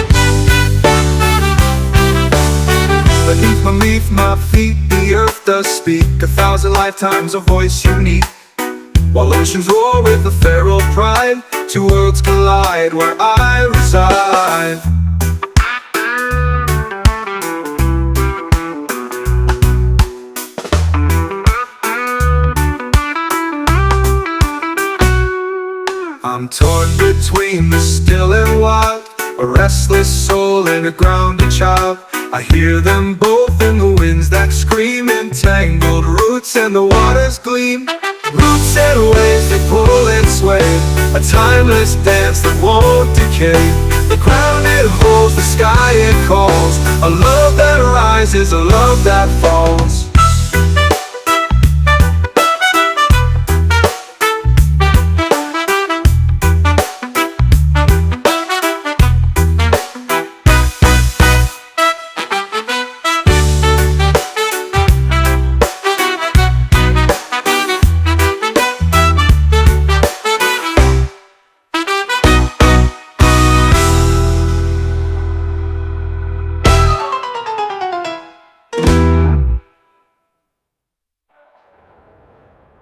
C: Beneath my feet, the earth does speak, 1,000 lifetimes, a voice unique. While oceans roar with a feral pride, two worlds collide where I reside. I'm torn between the still and wild, a restless soul and a grounded child. I hear them both in the winds that scream, entangled roots and the water's gleam. Roots and waves they pull and sway, a timeless dance that won't decay. The ground it holds, the sky it calls, a love that rises, a love that falls.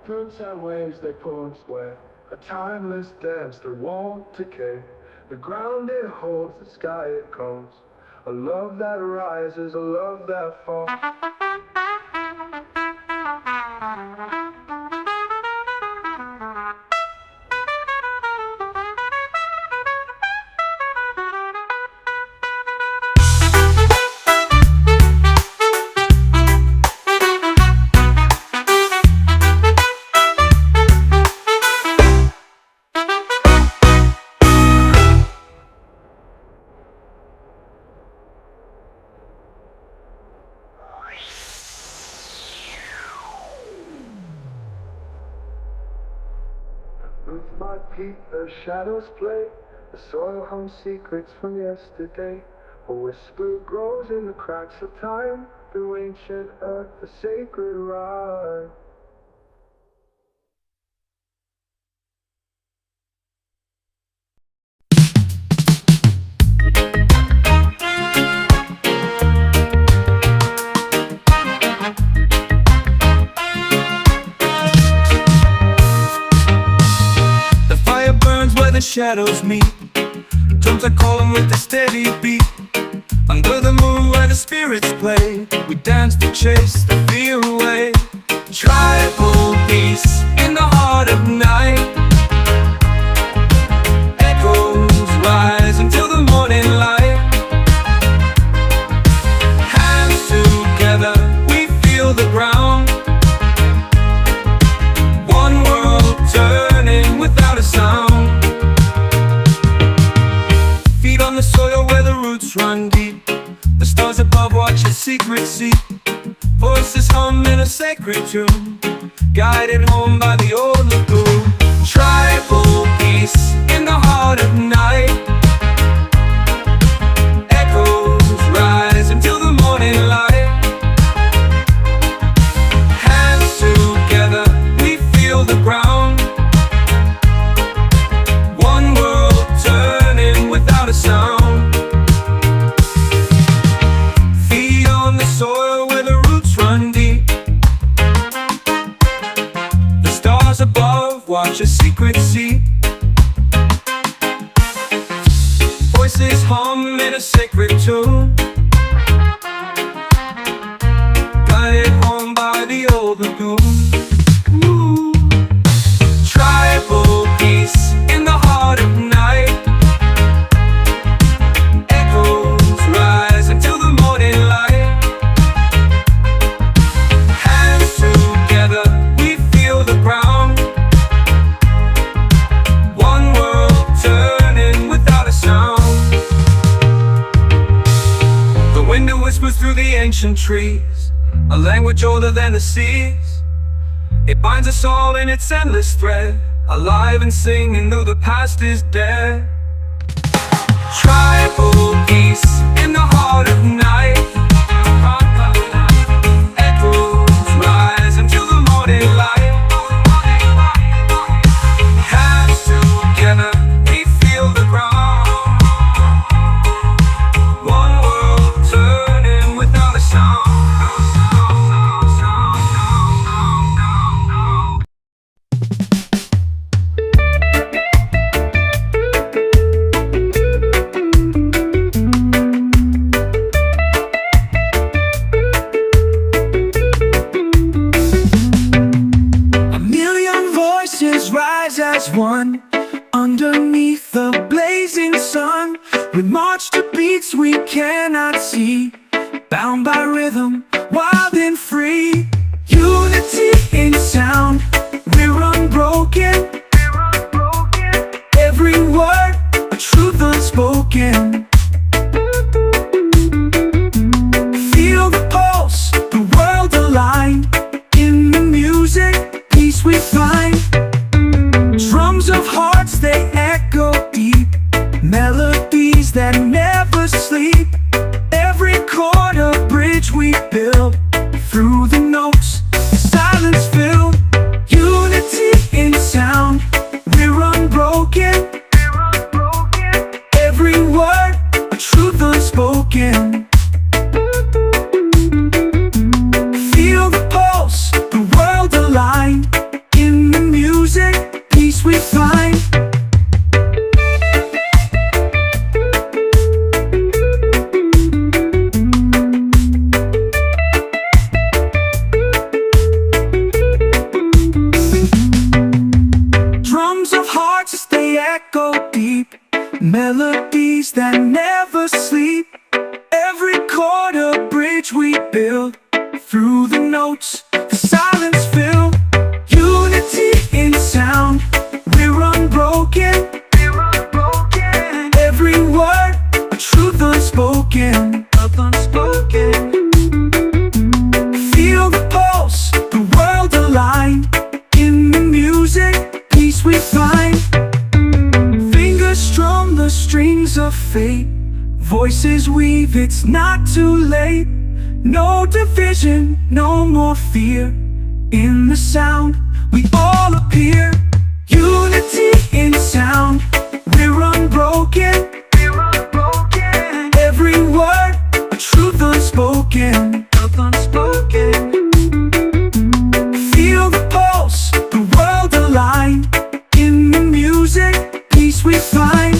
C: Roots and waves they pull and sway, a timeless dance that won't decay. The ground it holds, the sky it calls, a love that rises, a love that falls. With my feet the shadows play, the soil hums secrets from yesterday. A whisper grows in the cracks of time, through ancient earth the sacred rhyme. The shadows meet, drums are calling with a steady beat. Under the moon where the spirits play, we dance to chase the fear away. Tribal peace in the heart of night. Echoes rise until the morning light. Hands together, we feel the ground. One world turning without a sound. On the soil where the roots run deep, the stars above watch a secret seat. Voices hum in a sacred tune, guided home by the old lagoon. Tribal peace in the heart of night. Echoes rise until the morning light. Hands together, we feel the ground. One world turning without a sound. Feet on the soil where the roots run deep. The stars above watch a secret seat. Voices hum in a sacred tune, guided home by the old lagoon. Ooh. Tribal peace in the heart of night.
A: ancient trees, a language older than the seas. It binds us all in its endless thread, alive and singing though the past is dead. Tribal peace in the heart of night. Echoes rise into the morning light. Hands together, we feel the ground. One world turning without a sound.
C: Rise as one underneath the blazing sun. We march to beats we cannot see, bound by rhythm, wild and free. Unity in sound, we're unbroken. Every word, a truth unspoken. Feel the pulse, the world aligned. In the music, peace we find. Drums of hearts, they echo deep, melodies that never sleep. Every chord a bridge we build, through the notes, silence filled. Unity in sound, we're unbroken. Every word, a truth unspoken. Feel the pulse, the world aligned. In the music, peace we find. Drums of hearts, they echo deep, melodies that never sleep. Every chord a bridge we build, through the notes, the silence filled. Unity in sound, we're unbroken. Every word, a truth unspoken. Feel the pulse, the world aligned. In the music, peace we find. Fingers strum the strings of fate, voices weave, it's not too late. No division, no more fear. In the sound, we all appear. Unity in sound, we're unbroken. Every word, a truth unspoken. Feel the pulse, the world aligned. In the music, peace we find.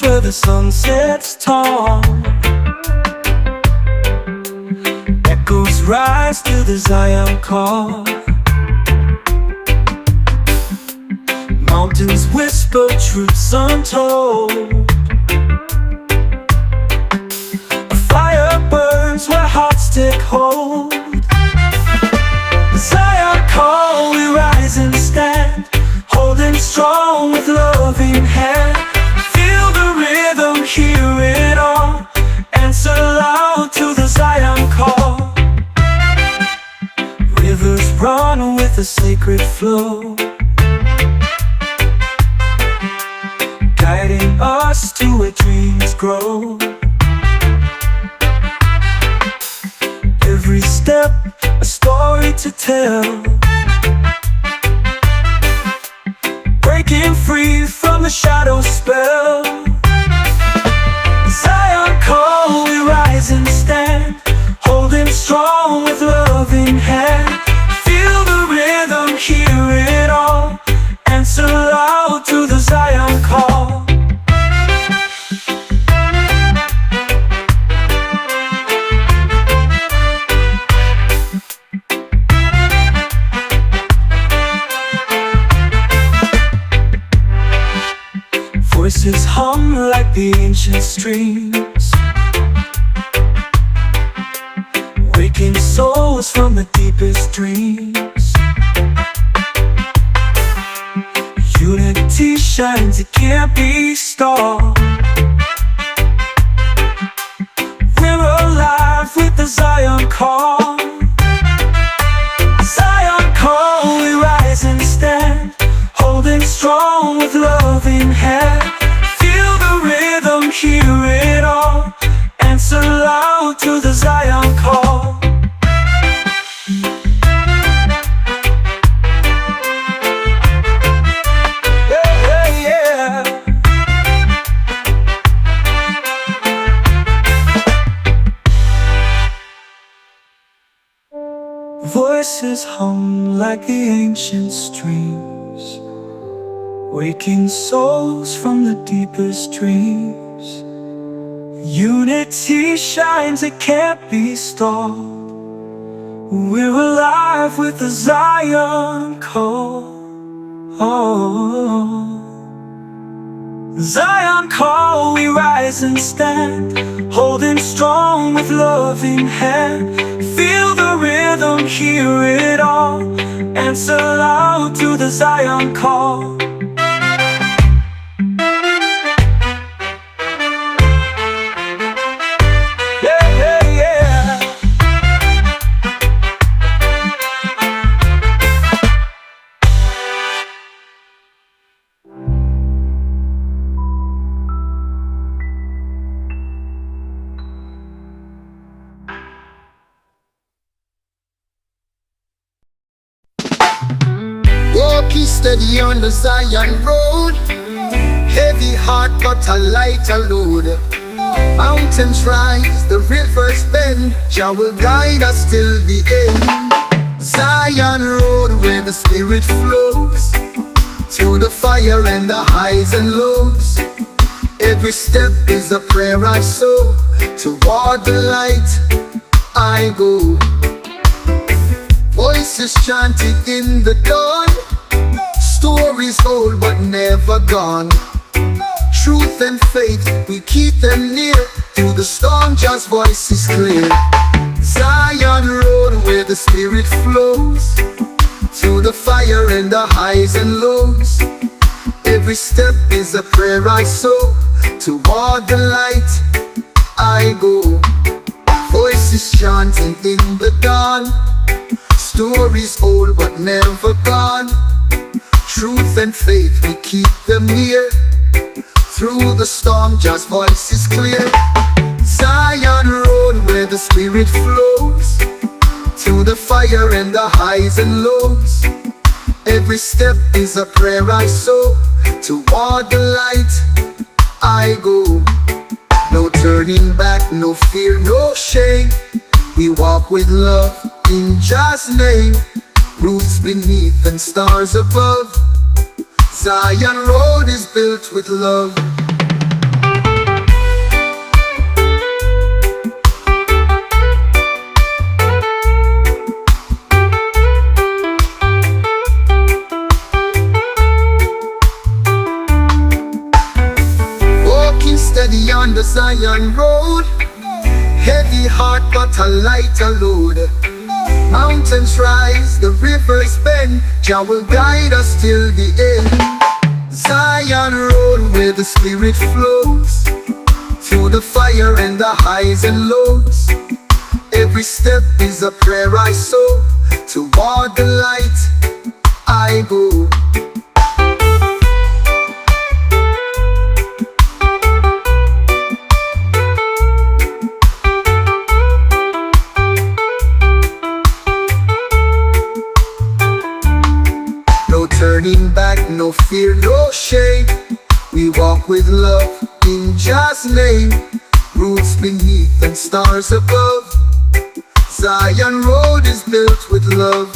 C: Where the sun sets tall, echoes rise to the Zion call. Mountains whisper truths untold. A fire burns where hearts take hold. The Zion call, we rise and stand, holding strong with loving hand. Rhythm, hear it all, answer loud to the Zion call. Rivers run with a sacred flow, guiding us to where dreams grow. Every step, a story to tell, breaking free from the shadow spell. Zion call, we rise and stand, holding strong with loving hand. Feel the rhythm, hear it all, answer loud to the Zion call.
B: Voices hum like the ancient streams, waking souls from the deepest dreams. Unity shines, it can't be stopped. We're alive with the Zion call. Zion call, we rise and stand, holding strong with love in hand. Feel the rhythm, hear it all, answer loud to the Zion call. Voices hum like the ancient streams, waking souls from the deepest dreams. Unity shines, it can't be stopped. We're alive with the Zion call. Zion call, we rise and stand, holding strong with love in hand. Feel the rhythm, hear it all, answer loud to the Zion call.
D: Walking steady on the Zion road, heavy heart but a lighter load. Mountains rise, the rivers bend, Jah will guide us till the end. Zion road where the spirit flows, through the fire and the highs and lows. Every step is a prayer I sow, toward the light I go. Voices chanted in the dawn, stories old but never gone. Truth and faith, we keep them near, through the storm Jah's voice is clear. Zion road where the spirit flows, through the fire and the highs and lows. Every step is a prayer I sow, toward the light I go. Voices chanting in the dawn, stories old but never gone. Truth and faith, we keep them near, through the storm Jah's voice is clear. Zion road where the spirit flows, through the fire and the highs and lows. Every step is a prayer I sow, toward the light I go. No turning back, no fear, no shame. We walk with love in Jah's name. Roots beneath and stars above, Zion road is built with love. Walking steady on the Zion road, heavy heart but a lighter load. Mountains rise, the rivers bend, Jah will guide us till the end. Zion road where the spirit flows, through the fire and the highs and lows. Every step is a prayer I sow, toward the light I go. No turning back, no fear, no shame. We walk with love in Jah's name. Roots beneath and stars above, Zion road is built with love.